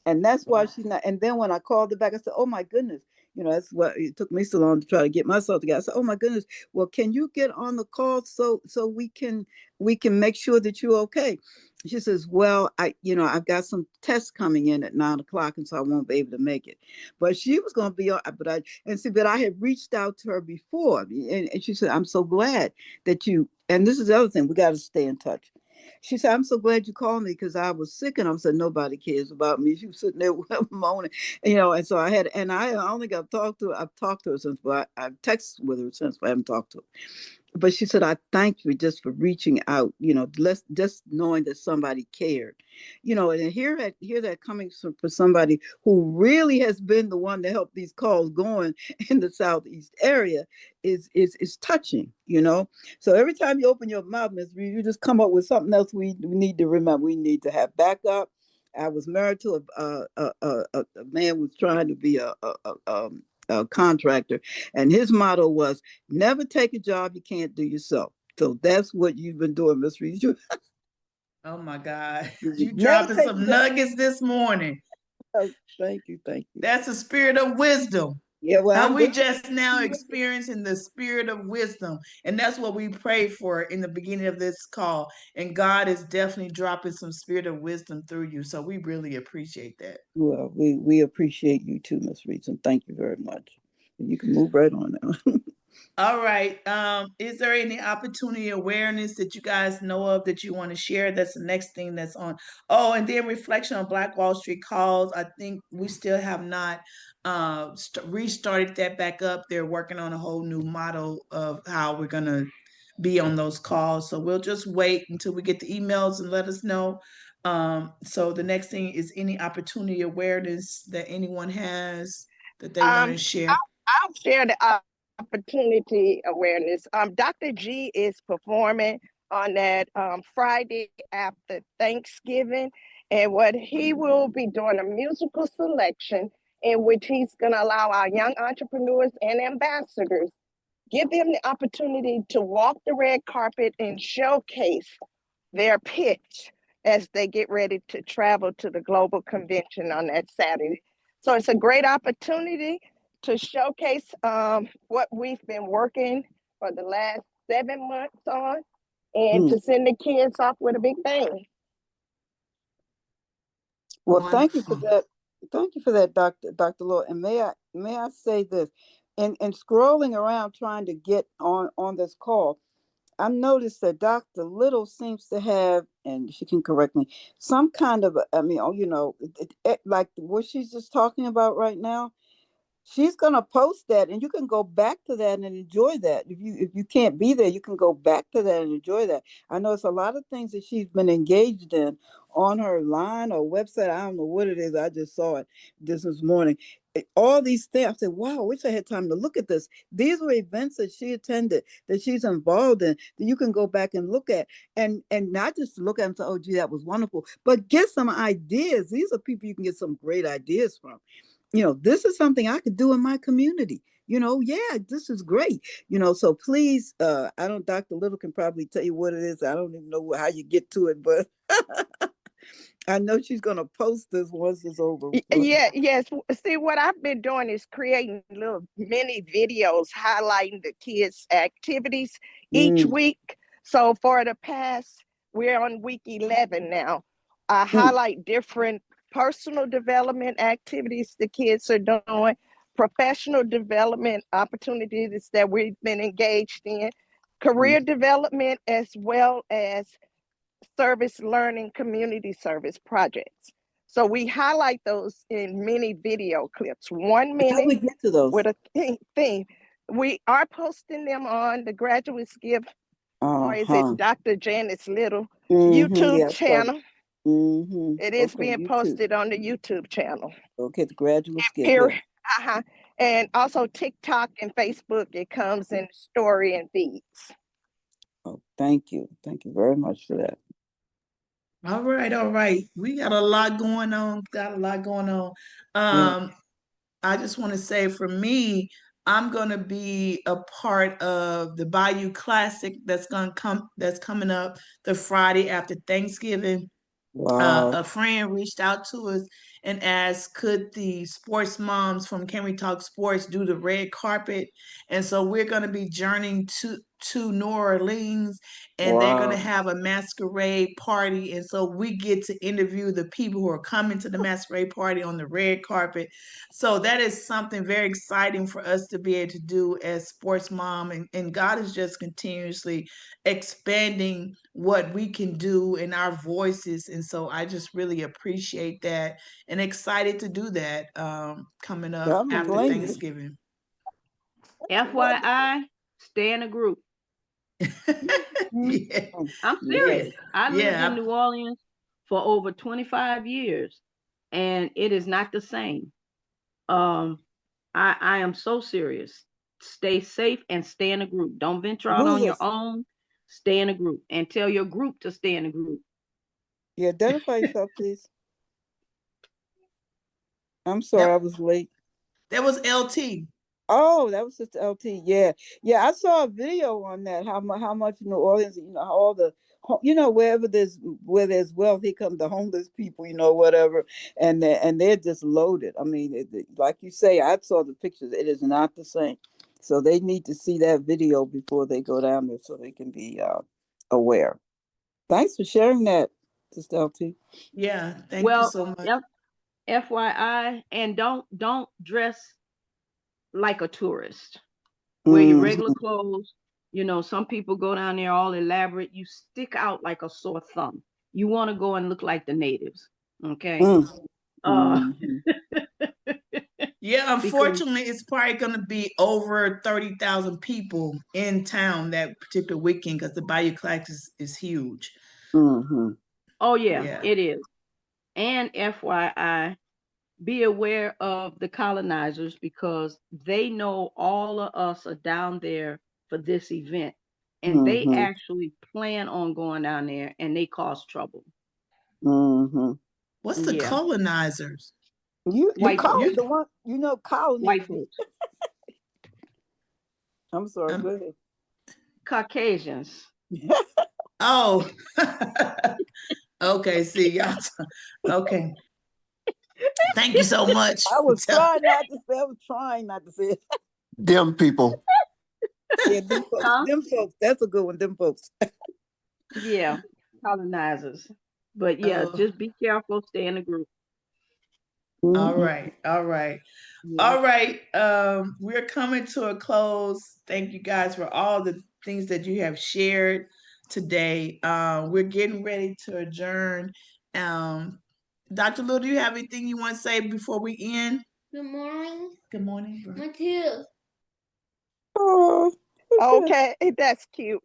And that's why she's not. And then when I called her back, I said, "Oh my goodness, that's what it took me so long to try to get myself together." I said, "Oh my goodness, well, can you get on the call so we can make sure that you're okay?" She says, "Well, I've got some tests coming in at 9:00, and so I won't be able to make it." But she was going to be on. But I had reached out to her before, and she said, "I'm so glad that you." And this is the other thing: we got to stay in touch. She said, "I'm so glad you called me because I was sick." And I said, "Nobody cares about me." She was sitting there moaning, and so I only got to talk to her. I've talked to her since, but I've texted with her since, but I haven't talked to her. But she said, "I thank you just for reaching out, just knowing that somebody cared, and hear that coming from somebody who really has been the one to help these calls going in the Southeast area is touching, So every time you open your mouth, Ms. Reed, you just come up with something else we need to remember. We need to have backup. I was married to a man who was trying to be a contractor, and his motto was, never take a job you can't do yourself. So that's what you've been doing, Miss Reed. Oh my God. You You never dropping take some nuggets this morning. Oh, thank you. That's a spirit of wisdom. Yeah, well, We just now experiencing the spirit of wisdom. And that's what we prayed for in the beginning of this call. And God is definitely dropping some spirit of wisdom through you. So we really appreciate that. Well, we appreciate you too, Miss Reed, and thank you very much. You can move right on now. All right. Is there any opportunity awareness that you guys know of that you want to share? That's the next thing that's on. Oh, and then reflection on Black Wall Street calls. I think we still have not restarted that back up. They're working on a whole new model of how we're going to be on those calls. So we'll just wait until we get the emails and let us know. So the next thing is any opportunity awareness that anyone has that they want to share. I'll share the opportunity awareness. Dr. G is performing on that Friday after Thanksgiving, and what he will be doing a musical selection in which he's going to allow our young entrepreneurs and ambassadors, give them the opportunity to walk the red carpet and showcase their pitch as they get ready to travel to the global convention on that Saturday. So it's a great opportunity to showcase what we've been working for the last 7 months on, and to send the kids off with a big bang. Well, thank you for that. Thank you for that, Dr. Lord. And may I say this? In scrolling around trying to get on this call, I noticed that Dr. Little seems to have, and she can correct me, some kind of, like what she's just talking about right now. She's gonna post that, and you can go back to that and enjoy that. If you can't be there, you can go back to that and enjoy that. I know it's a lot of things that she's been engaged in on her line or website. I don't know what it is. I just saw it this morning. All these things. I said, "Wow, I wish I had time to look at this." These were events that she attended, that she's involved in, that you can go back and look at, and not just look at them and say, "Oh, gee, that was wonderful," but get some ideas. These are people you can get some great ideas from. This is something I could do in my community. Yeah, this is great. So please, Dr. Little can probably tell you what it is. I don't even know how you get to it, but I know she's going to post this once it's over. Yes. See, what I've been doing is creating little mini videos highlighting the kids' activities each week. So for the past, we're on week 11 now. I highlight different personal development activities the kids are doing, professional development opportunities that we've been engaged in, career development, as well as service learning community service projects. So we highlight those in mini video clips, 1 minute. How we get to those? With a theme. We are posting them on the Graduates Give or is it Uh-huh. Dr. Janice Little Mm-hmm. YouTube Yeah, channel? mm-hmm. It is Okay, being YouTube. posted on the YouTube channel. Okay, the graduate skip, Here, yeah. and also TikTok and Facebook. It comes in story and feeds. Oh, thank you. Thank you very much for that. All right, all right. We got a lot going on. Got a lot going on. Yeah. I just want to say for me, I'm gonna be a part of the Bayou Classic that's coming up the Friday after Thanksgiving. Wow. A friend reached out to us and asked, could the sports moms from Can We Talk Sports do the red carpet? And so we're going to be journeying to New Orleans, and they're going to Wow. have a masquerade party. And so we get to interview the people who are coming to the masquerade party on the red carpet. So that is something very exciting for us to be able to do as sports mom. And God is just continuously expanding what we can do in our voices. And so I just really appreciate that and excited to do that coming I up don't after blame you. Thanksgiving. That's wonderful. FYI, stay in a group. Yeah, I'm Yes. serious. I lived in yeah, New Orleans for over 25 years, and it is not the same. Um, I am so serious. Stay safe and stay in a group. Don't venture out Who's on your this? own. Stay in a group and tell your group to stay in a group. Yeah, identify yourself, please. I'm sorry, I was late. that was LT. Oh, that was Sister LT. Yeah, yeah. I saw a video on that. How much New Orleans, how all the, wherever where there's wealth, here come the homeless people, whatever, and they're just loaded. I mean, like you say, I saw the pictures. It is not the same. So they need to see that video before they go down there, so they can be aware. Thanks for sharing that, Sister LT. Yeah, thank you Well, so much. FYI, and don't dress like a tourist. Wear your regular clothes. Some people go down there all elaborate. You stick out like a sore thumb. You want to go and look like the natives. Okay. Yeah, Because unfortunately, it's probably going to be over 30,000 people in town that particular weekend because the Bayou Classic is huge. oh yeah, Yeah. it is. And FYI, be aware of the colonizers because they know all of us are down there for this event. And they actually plan on going down there and they cause trouble. What's the colonizers? You White call folks. the one, colony. White folks. I'm sorry, go ahead. Caucasians. Oh, okay. See, y'all. Okay. Thank you so much. I was trying not to say. I was trying not to say it. Them people. Yeah, them folks. Huh? Them folks. That's a good one. Them folks. Yeah, colonizers. But yeah, just be careful. Stay in a group. All right. All right. Yeah. All right. We're coming to a close. Thank you guys for all the things that you have shared today. We're getting ready to adjourn. Dr. Lou, do you have anything you want to say before we end? Good morning. Good morning. My tooth. Oh, Okay, that's cute.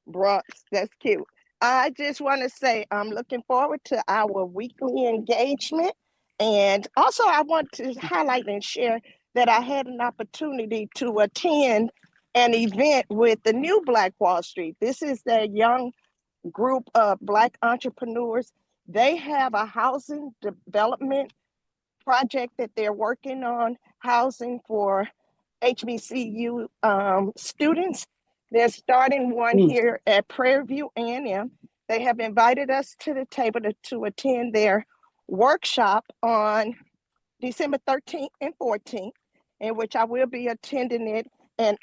Brooks, that's cute. I just want to say I'm looking forward to our weekly engagement. And also I want to highlight and share that I had an opportunity to attend an event with the new Black Wall Street. This is the young group of Black entrepreneurs. They have a housing development project that they're working on, housing for HBCU students. They're starting one here at Prairie View A&M. They have invited us to the table to attend their workshop on December 13th and 14th, in which I will be attending it and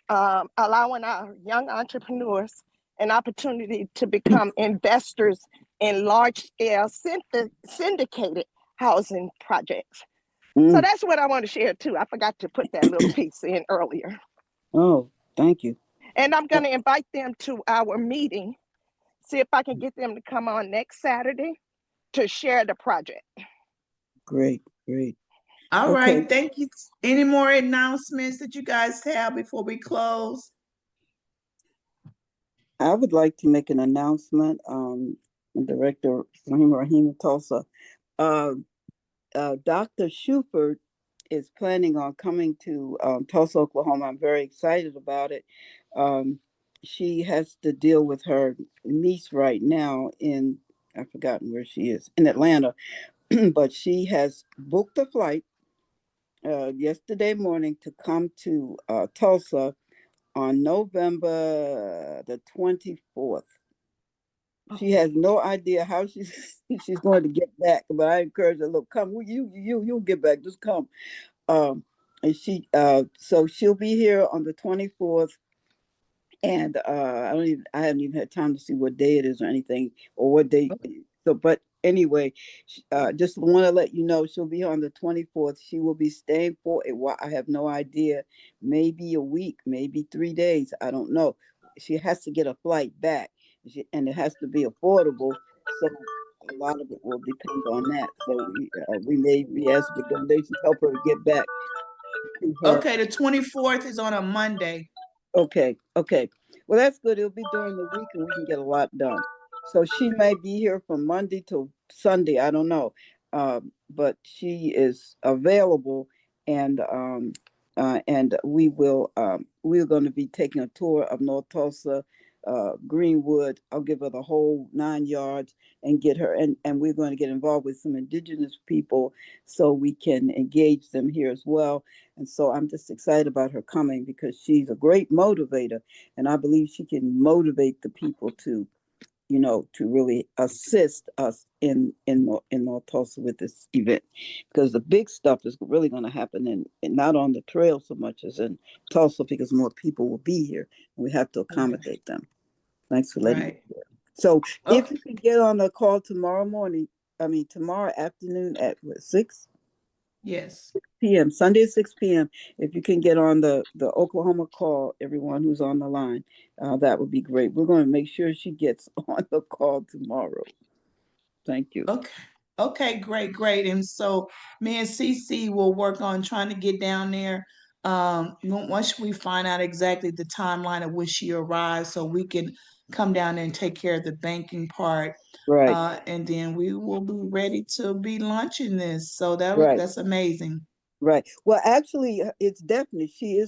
allowing our young entrepreneurs an opportunity to become investors in large-scale syndicated housing projects. So that's what I want to share too. I forgot to put that little piece in earlier. Oh, thank you. And I'm going to invite them to our meeting, see if I can get them to come on next Saturday to share the project. Great, great. All right, thank you. Any more announcements that you guys have before we close? I would like to make an announcement. Director Rahim of Tulsa. Dr. Shuford is planning on coming to Tulsa, Oklahoma. I'm very excited about it. She has to deal with her niece right now I've forgotten where she is, in Atlanta, but she has booked a flight yesterday morning to come to Tulsa on November the 24th. She has no idea how she's going to get back, but I encourage her, look, come, you'll get back, just come. And so she'll be here on the 24th. And I haven't even had time to see what day it is or anything, or what day. So, but anyway, just want to let you know she'll be here on the 24th. She will be staying for a while. I have no idea, maybe a week, maybe 3 days. I don't know. She has to get a flight back, and it has to be affordable. So a lot of it will depend on that. So we may be asking for donations to help her get back to her. Okay, the 24th is on a Monday. Okay. Well, that's good. It'll be during the week and we can get a lot done. So she may be here from Monday to Sunday. I don't know. But she is available, and we're going to be taking a tour of North Tulsa, Greenwood. I'll give her the whole 9 yards and get her, and we're going to get involved with some indigenous people so we can engage them here as well. And so I'm just excited about her coming because she's a great motivator, and I believe she can motivate the people to really assist us in North Tulsa with this event, because the big stuff is really going to happen in not on the trail so much as in Tulsa, because more people will be here and we have to accommodate them. Thanks for letting me hear. So if you can get on the call tomorrow afternoon at 6? Yes. 6 p.m. Sunday at 6 p.m. If you can get on the Oklahoma call, everyone who's on the line, that would be great. We're going to make sure she gets on the call tomorrow. Thank you. Okay, great. And so me and CC will work on trying to get down there. Once we find out exactly the timeline at which she arrives, so we can come down there and take care of the banking part. Right. And then we will be ready to be launching this. So that's amazing. Right. Well, actually, it's definitely, she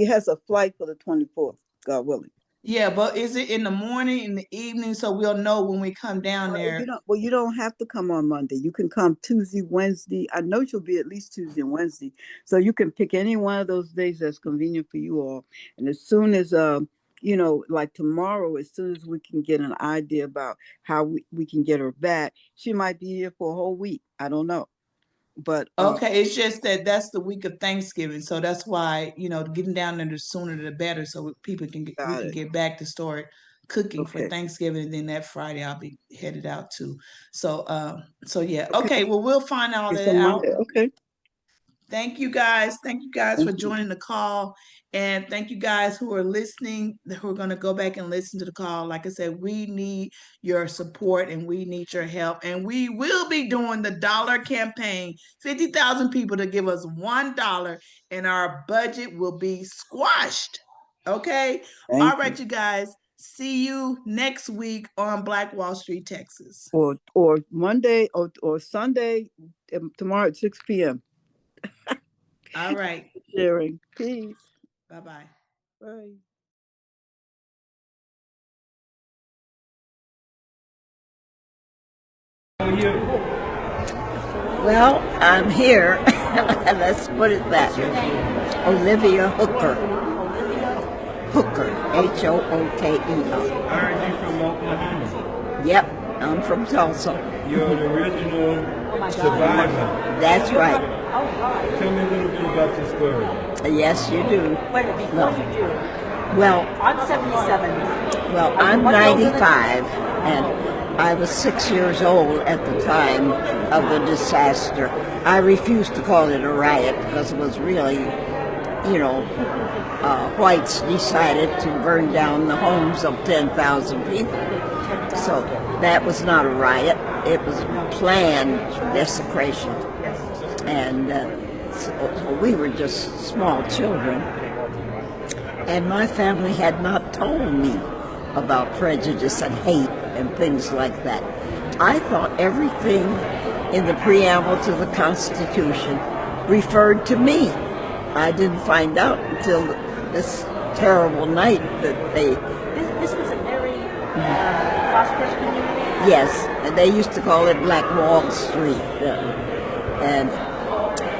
has a flight for the 24th, God willing. Yeah, but is it in the morning, in the evening, so we'll know when we come down there? You don't have to come on Monday. You can come Tuesday, Wednesday. I know she'll be at least Tuesday and Wednesday. So you can pick any one of those days that's convenient for you all. And as soon as, like tomorrow, as soon as we can get an idea about how we can get her back, she might be here for a whole week. I don't know. But okay, it's just that's the week of Thanksgiving, so that's why getting down there the sooner the better, so people can we can get back to start cooking for Thanksgiving, and then that Friday I'll be headed out too. So yeah, okay. Well, we'll find all that out. Okay. Thank you guys for joining the call, and thank you guys who are listening, who are going to go back and listen to the call. Like I said, we need your support and we need your help, and we will be doing the dollar campaign. 50,000 people to give us $1, and our budget will be squashed. Okay. All right, you guys. See you next week on Black Wall Street, Texas. Or Monday or Sunday tomorrow at 6 p.m. All right. Sharing. Peace. Bye-bye. Bye. Well, I'm here. Let's put it that way. Olivia Hooker. Hooker. H-O-O-K-E-R. Are you from Oklahoma? Yep, I'm from Tulsa. You're the original survivor. That's right. Tell me a little bit about your story. Yes, you do. Wait a minute, before you do. Well, I'm 77. Well, I'm 95, and I was 6 years old at the time of the disaster. I refused to call it a riot because it was really, whites decided to burn down the homes of 10,000 people. So that was not a riot. It was planned desecration. And so we were just small children. And my family had not told me about prejudice and hate and things like that. I thought everything in the preamble to the Constitution referred to me. I didn't find out until this terrible night that they... This was a very prosperous community? Yes, and they used to call it Black Wall Street.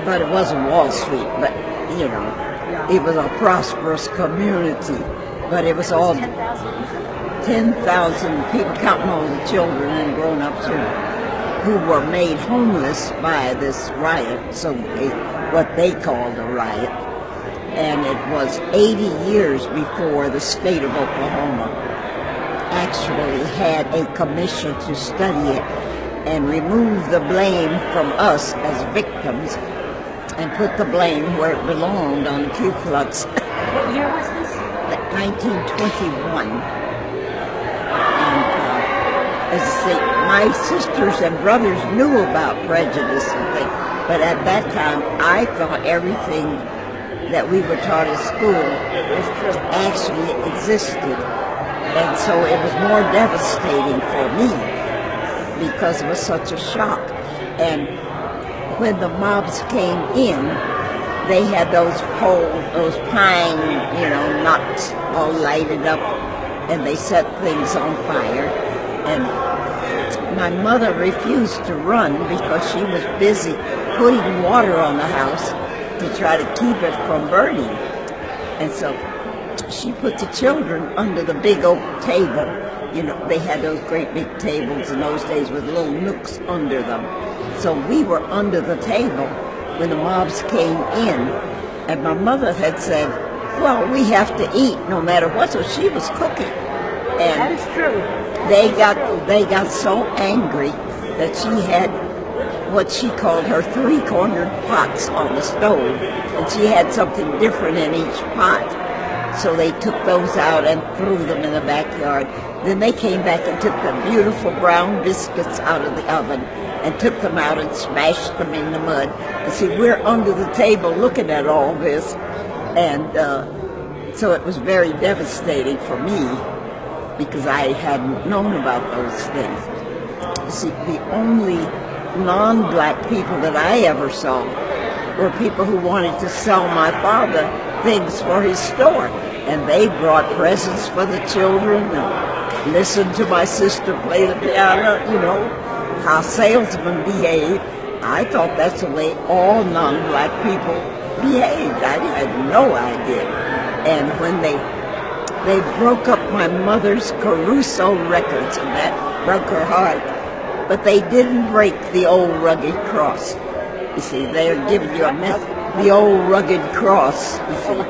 But it wasn't Wall Street, but, you know, it was a prosperous community. But it was all 10,000 people, counting all the children and grown-ups who were made homeless by this riot, so what they called a riot. And it was 80 years before the state of Oklahoma actually had a commission to study it and remove the blame from us as victims and put the blame where it belonged on the Ku Klux. What year was this? 1921. And as I say, my sisters and brothers knew about prejudice and things, but at that time I thought everything that we were taught at school actually existed. And so it was more devastating for me because it was such a shock. And when the mobs came in, they had those pine, knots all lighted up, and they set things on fire. And my mother refused to run because she was busy putting water on the house to try to keep it from burning. And so she put the children under the big oak table. You know, they had those great big tables in those days with little nooks under them. So we were under the table when the mobs came in. And my mother had said, well, we have to eat no matter what. So she was cooking. And that is true. They got so angry that she had what she called her three-cornered pots on the stove. And she had something different in each pot. So they took those out and threw them in the backyard. Then they came back and took the beautiful brown biscuits out of the oven and took them out and smashed them in the mud. And see, we're under the table looking at all this. And so it was very devastating for me because I hadn't known about those things. See, the only non-black people that I ever saw were people who wanted to sell my father things for his store. And they brought presents for the children and listened to my sister play the piano, how salesmen behave. I thought that's the way all non-black people behaved. I had no idea. And when they broke up my mother's Caruso records, and that broke her heart, but they didn't break the old rugged cross. You see, they're giving you a message. The old rugged cross, you see.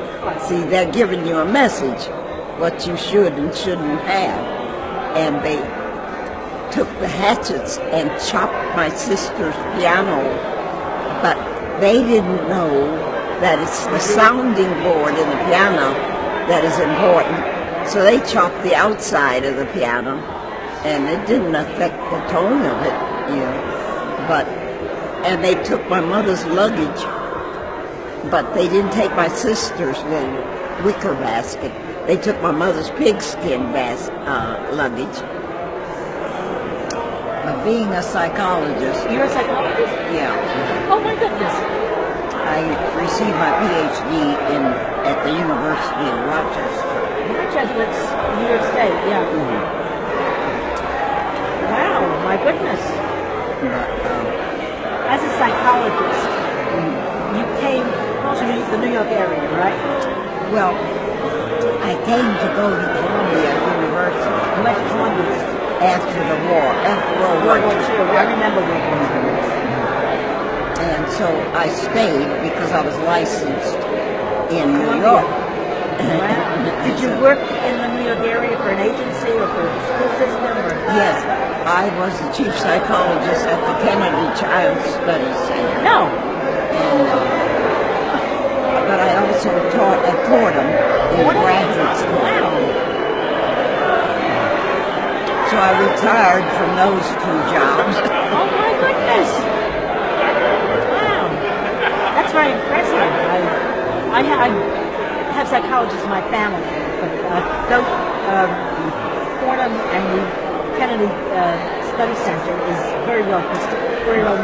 See, they're giving you a message, what you should and shouldn't have. And they took the hatchets and chopped my sister's piano, but they didn't know that it's the sounding board in the piano that is important. So they chopped the outside of the piano, and it didn't affect the tone of it, and they took my mother's luggage, but they didn't take my sister's little wicker basket. They took my mother's pigskin luggage. But being a psychologist... You're a psychologist? Yeah. Oh my goodness. I received my PhD at the University of Rochester. Rochester, New York State, yeah. Mm-hmm. Wow, my goodness. But, as a psychologist, you came to the New York area, right? Well, I came to go to Columbia University. You went to Columbia after the war, after World War II. I remember World War II. And so I stayed because I was licensed in New York. Wow. Did you work in the New York area for an agency or for the school system? Or? Yes, I was the chief psychologist at the Kennedy Child Studies Center. No. And, but I also taught at Fordham in graduate school. Wow. So I retired from those two jobs. Oh my goodness! Wow, that's very impressive. I have psychologists in my family, but don't Fordham and the Kennedy Study Center is very well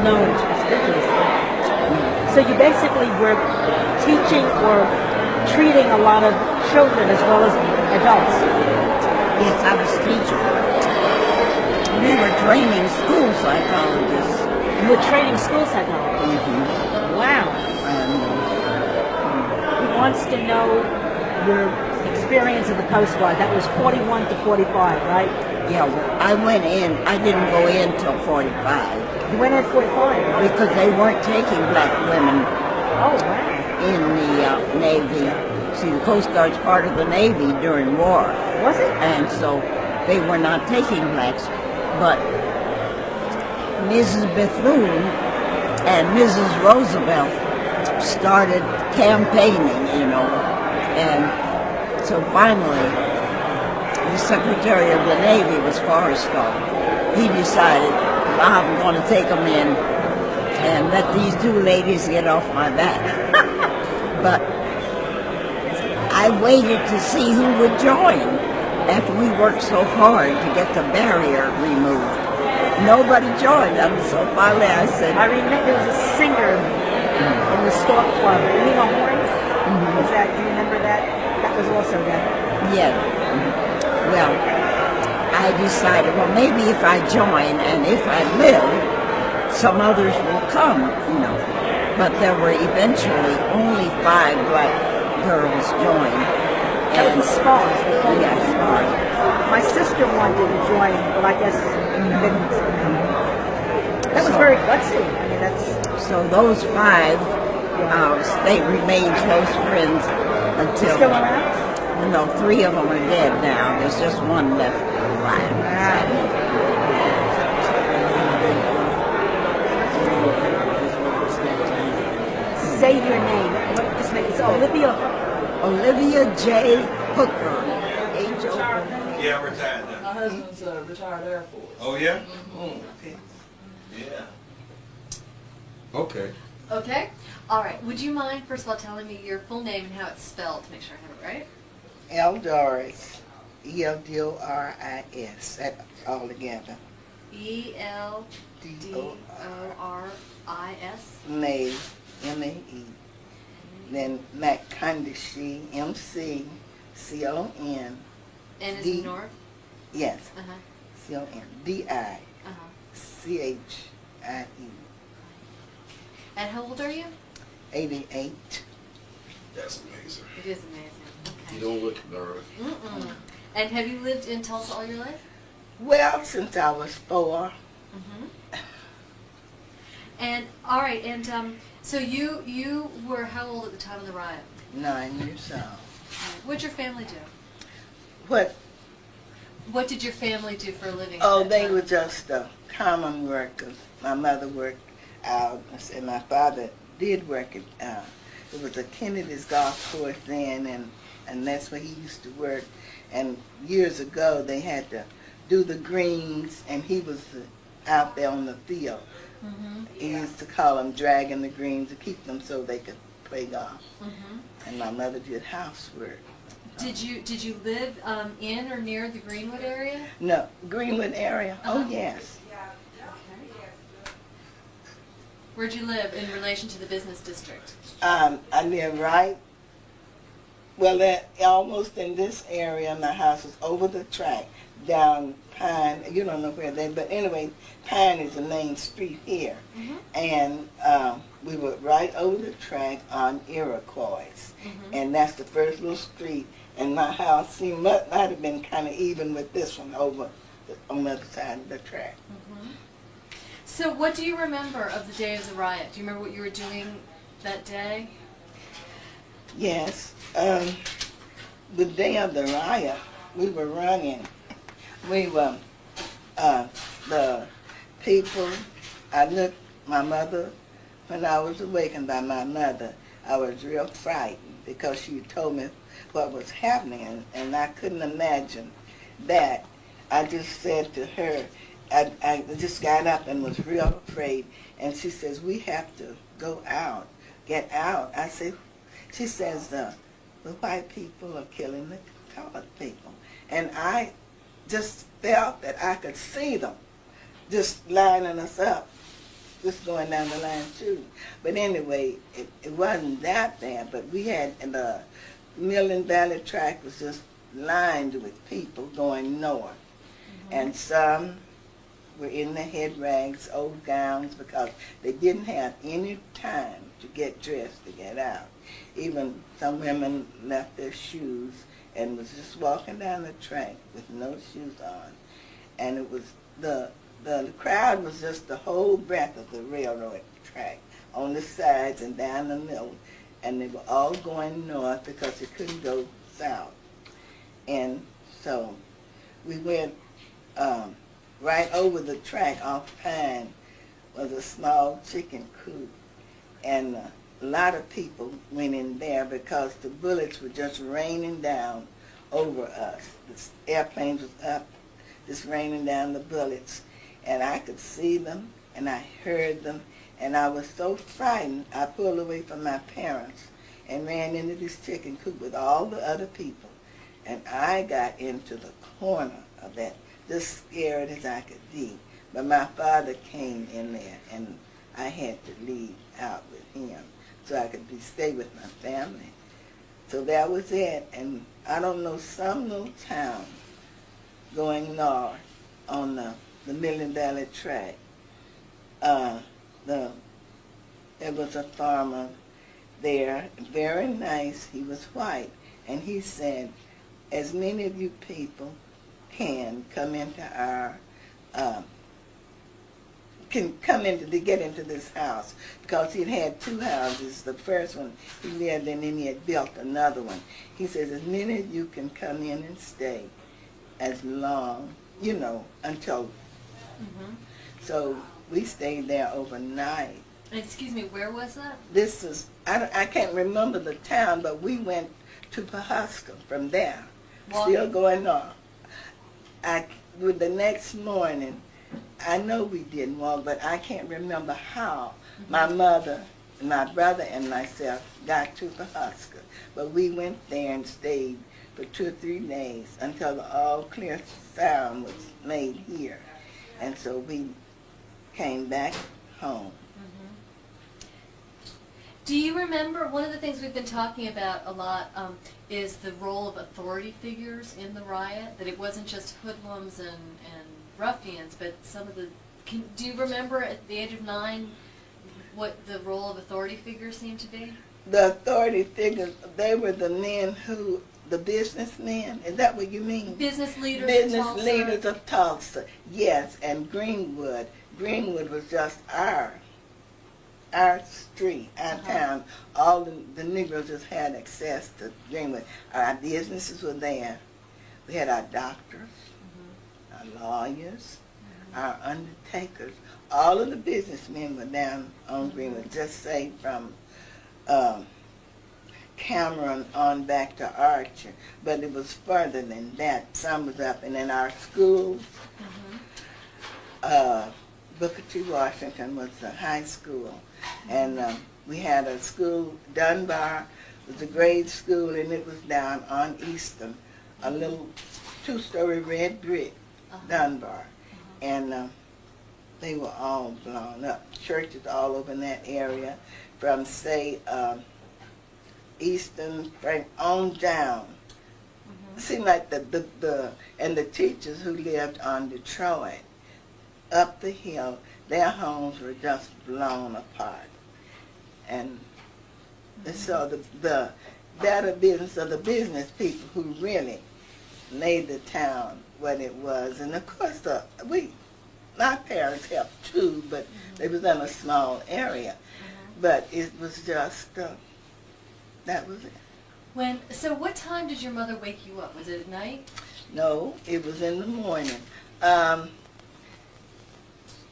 known and prestigious. So you basically were teaching or treating a lot of children as well as adults. Yes, I was teaching. We were training school psychologists. You were training school psychologists? Mm-hmm. Wow. He wants to know your experience of the Coast Guard. That was 41 to 45, right? Yeah, well, I went in. I didn't go in till 45. You went in at 45? Because they weren't taking black women. Oh, wow. In the Navy. See, the Coast Guard's part of the Navy during war. Was it? And so they were not taking blacks. But Mrs. Bethune and Mrs. Roosevelt started campaigning, and so finally the Secretary of the Navy was Forrestal. He decided, I'm going to take them in and let these two ladies get off my back. But I waited to see who would join after we worked so hard to get the barrier removed. Nobody joined them, so finally I said... I remember there was a singer in the Stork Club, Lena Horne. Mm-hmm. Was that, do you remember that? That was also that. Yeah. Well, I decided, well, maybe if I join and if I live, some others will come, But there were eventually only 5 black girls joined. That was the SPARS. Yes, SPARS. My sister wanted to join, but I guess didn't. That was very gutsy. I mean, that's... So those 5, they remained close friends until... Still around? No, 3 of them are dead now. There's just 1 left alive. Say your name. Just make it Olivia. Olivia J. Hooker. H-O-O-K. Yeah, I'm retired now. My husband's retired Air Force. Oh, yeah? Mm-hmm. Okay. Yeah. Okay. Okay. All right. Would you mind, first of all, telling me your full name and how it's spelled to make sure I have it right? Eldoris. E-L-D-O-R-I-S. That's all together. E-L-D-O-R-I-S? May. M-A-E. Then McCondishi. M-C-C-O-N. N is in North? Yes. Uh-huh. C-O-N. D-I. C-H-I-E. And how old are you? 88. That's amazing. It is amazing. Okay. You don't look nervous. Mm-mm. And have you lived in Tulsa all your life? Well, since I was 4. Mm-hmm. And, all right, and so you were how old at the time of the riot? 9 years old. What'd your family do? What? What did your family do for a living? Oh, they were just common workers. My mother worked out, and my father did work at, it was a Kennedy's golf course then, and that's where he used to work. And years ago, they had to do the greens, and he was out there on the field. Mm-hmm. He used to call them dragging the greens to keep them so they could play golf. Mm-hmm. And my mother did housework. Did you live in or near the Greenwood area? No, Greenwood area? Oh, yes. Where'd you live in relation to the business district? I live right, well, almost in this area. My house is over the track, down Pine. You don't know where but anyway, Pine is the main street here. Mm-hmm. And we were right over the track on Iroquois. Mm-hmm. And that's the first little street. And my house might have been kind of even with this one over on the other side of the track. Mm-hmm. So what do you remember of the day of the riot? Do you remember what you were doing that day? Yes. The day of the riot, we were running. We were, the people, my mother, when I was awakened by my mother, I was real frightened because she told me what was happening, and I couldn't imagine that. I just said to her, I just got up and was real afraid, and she says, we have to go out, get out. I said, she says, the white people are killing the colored people. And I just felt that I could see them just lining us up, just going down the line too. But anyway, it wasn't that bad, but we had the Millen Valley track was just lined with people going north. And some were in the head rags, old gowns, because they didn't have any time to get dressed to get out. Even some women left their shoes and was just walking down the track with no shoes on. And it was the crowd was just the whole breadth of the railroad track, on the sides and down the middle. And they were all going north because they couldn't go south. And so we went right over the track off Pine was a small chicken coop. And a lot of people went in there because the bullets were just raining down over us. The airplanes was up, just raining down the bullets. And I could see them, and I heard them, and I was so frightened, I pulled away from my parents and ran into this chicken coop with all the other people. And I got into the corner of that, just scared as I could be. But my father came in there, and I had to leave out with him so I could stay with my family. So that was it. And I don't know, some little town going north on the Millen Valley track. There was a farmer there, very nice. He was white, and he said, as many of you people can come into our to get into this house, because he had two houses. The first one he lived in, and he had built another one. He says, as many of you can come in and stay as long, until. So we stayed there overnight. Excuse me, where was that? This is, I can't remember the town, but we went to Pawhuska from there, still going north. With the next morning, I know we didn't walk, but I can't remember how my mother, my brother, and myself got to Pawhuska. But we went there and stayed for 2 or 3 days until the all clear sound was made here. And so we came back home. Do you remember, one of the things we've been talking about a lot is the role of authority figures in the riot, that it wasn't just hoodlums and ruffians, but some of the, do you remember at the age of 9 what the role of authority figures seemed to be? The authority figures, they were the men who, the businessmen, is that what you mean? Business leaders Business leaders of Tulsa, yes, and Greenwood. Greenwood was just our street, our town. All the Negroes just had access to Greenwood. Our businesses were there. We had our doctors, our lawyers, our undertakers. All of the businessmen were down on Greenwood, just say from Cameron on back to Archer. But it was further than that. Some was up, and in our schools, Booker T. Washington was the high school. And we had a school, Dunbar was a grade school, and it was down on Eastern, a little 2-story red brick, Dunbar. And they were all blown up. Churches all over in that area, from, say, Eastern on down. It seemed like and the teachers who lived on Detroit, up the hill, their homes were just blown apart. And so the better business of the business people who really made the town what it was. And of course, my parents helped too, but they was in a small area. But it was just, that was it. So what time did your mother wake you up? Was it at night? No, it was in the morning.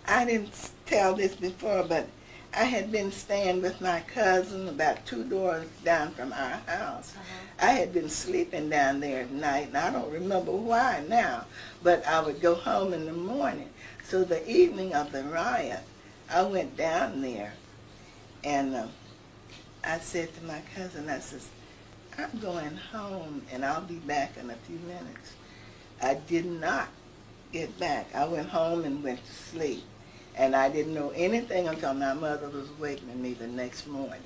I didn't tell this before, but I had been staying with my cousin about 2 doors down from our house. I had been sleeping down there at night, and I don't remember why now, but I would go home in the morning. So the evening of the riot, I went down there, and I said to my cousin, I said, I'm going home, and I'll be back in a few minutes. I did not get back. I went home and went to sleep. And I didn't know anything until my mother was waking me the next morning.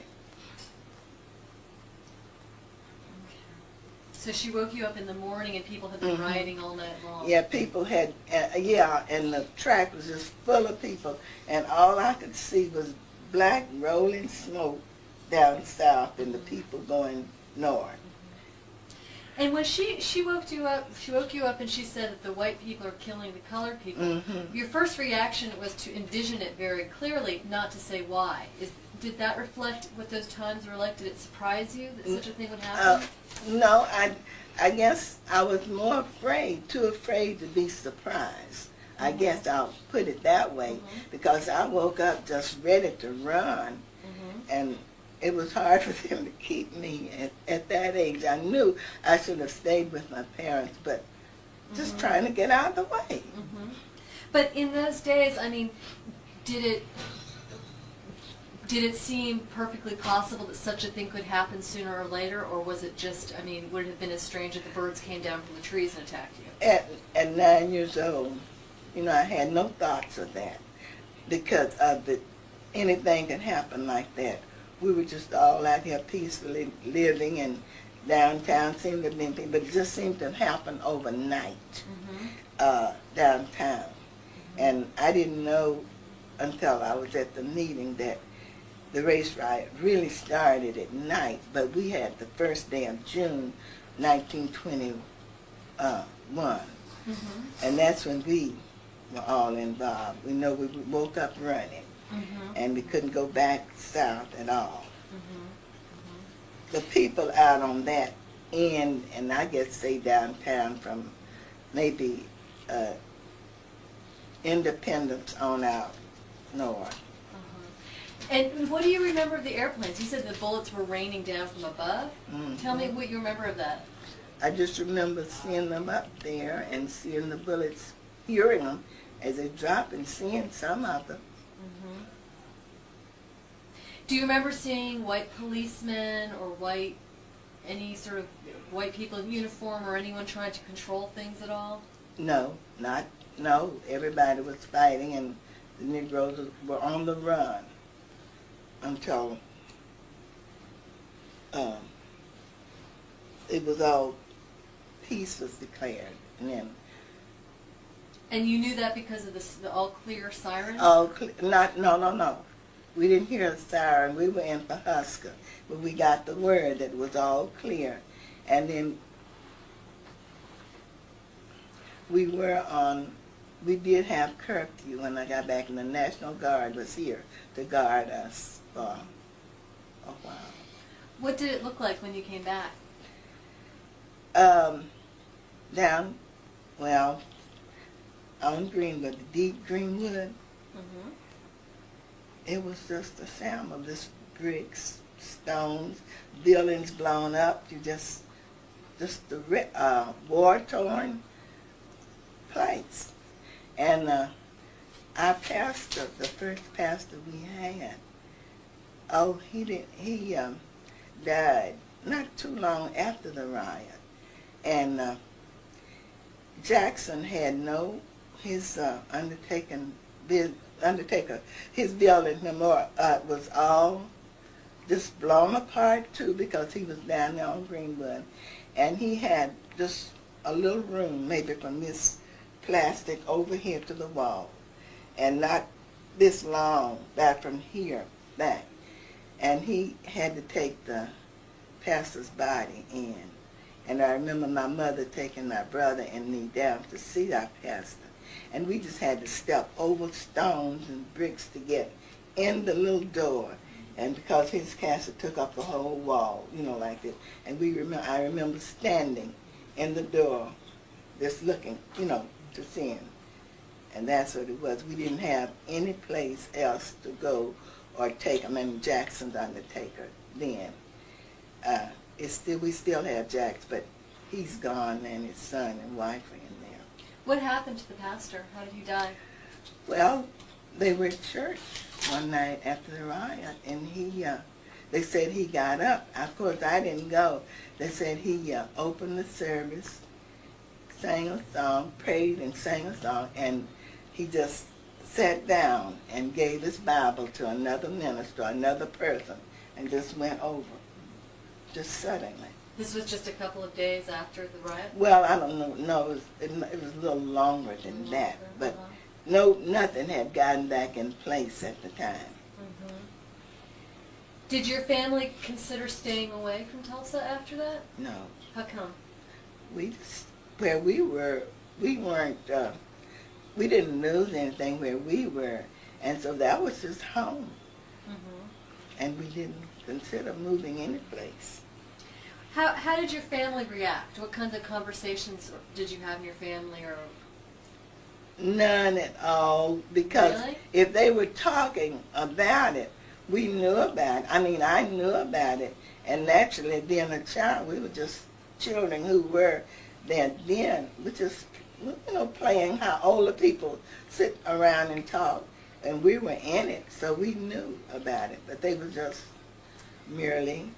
So she woke you up in the morning and people had been rioting all night long. Yeah, people had, and the track was just full of people. And all I could see was black rolling smoke down south and the people going north. And when she woke you up and she said that the white people are killing the colored people, your first reaction was to envision it very clearly, not to say why. Did that reflect what those times were like? Did it surprise you that such a thing would happen? No, I guess I was more afraid, too afraid to be surprised. I guess I'll put it that way, because I woke up just ready to run, and it was hard for them to keep me at that age. I knew I should have stayed with my parents, but just trying to get out of the way. But in those days, I mean, did it seem perfectly possible that such a thing could happen sooner or later, or was it just, I mean, would it have been as strange if the birds came down from the trees and attacked you? At 9 years old, you know, I had no thoughts of that, because anything can happen like that. We were just all out here peacefully living, and downtown seemed to be anything, but it just seemed to happen overnight downtown. And I didn't know until I was at the meeting that the race riot really started at night, but we had the first day of June 1921. And that's when we were all involved. We know we woke up running. And we couldn't go back south at all. The people out on that end, and I guess say downtown from maybe Independence on out north. And what do you remember of the airplanes? You said the bullets were raining down from above. Tell me what you remember of that. I just remember seeing them up there and seeing the bullets, hearing them as they drop, and seeing some of them. Do you remember seeing white policemen or any sort of white people in uniform, or anyone trying to control things at all? No, everybody was fighting, and the Negroes were on the run until it was all, peace was declared. And then, and you knew that because of the all clear siren? No. We didn't hear a siren. We were in Pawhuska, but we got the word that it was all clear. And then we did have curfew when I got back, and the National Guard was here to guard us for a while. What did it look like when you came back? On Greenwood, the deep Greenwood, it was just a sound of this bricks, stones, buildings blown up. Just the war-torn place. And our pastor, the first pastor we had, he died not too long after the riot. And Jackson had his his building was all just blown apart too, because he was down there on Greenwood, and he had just a little room, maybe from this plastic over here to the wall, and not this long, back from here back, and he had to take the pastor's body in. And I remember my mother taking my brother and me down to see our pastor. And we just had to step over stones and bricks to get in the little door. And because his casket took up the whole wall, like that. And I remember standing in the door, just looking, to see him. And that's what it was. We didn't have any place else to go or take him. I mean, Jackson's undertaker then. We still have Jax, but he's gone, and his son and wife are in there. What happened to the pastor? How did he die? Well, they were at church one night after the riot, and they said he got up. Of course, I didn't go. They said he opened the service, sang a song, prayed and sang a song, and he just sat down and gave his Bible to another minister, another person, and just went over, just suddenly. This was just a couple of days after the riot? Well, I don't know. No, it was a little longer than that, but nothing had gotten back in place at the time. Did your family consider staying away from Tulsa after that? No. How come? Where we were, we weren't, we didn't lose anything where we were, and so that was just home. And we didn't consider moving any place. How did your family react? What kinds of conversations did you have in your family? Or none at all, because really? If they were talking about it, we knew about it. I mean, I knew about it, and naturally, being a child, we were just children who were then we just, playing how older people sit around and talk, and we were in it, so we knew about it, but they were just merely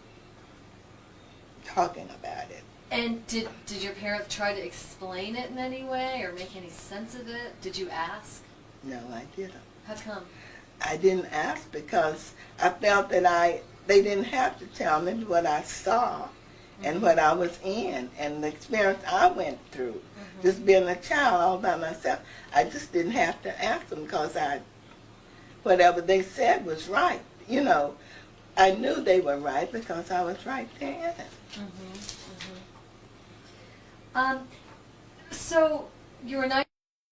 talking about it. And did your parents try to explain it in any way or make any sense of it? Did you ask? No, I didn't. How come? I didn't ask because I felt that they didn't have to tell me what I saw and what I was in and the experience I went through. Just being a child all by myself, I just didn't have to ask them because whatever they said was right. I knew they were right because I was right there. So you were 9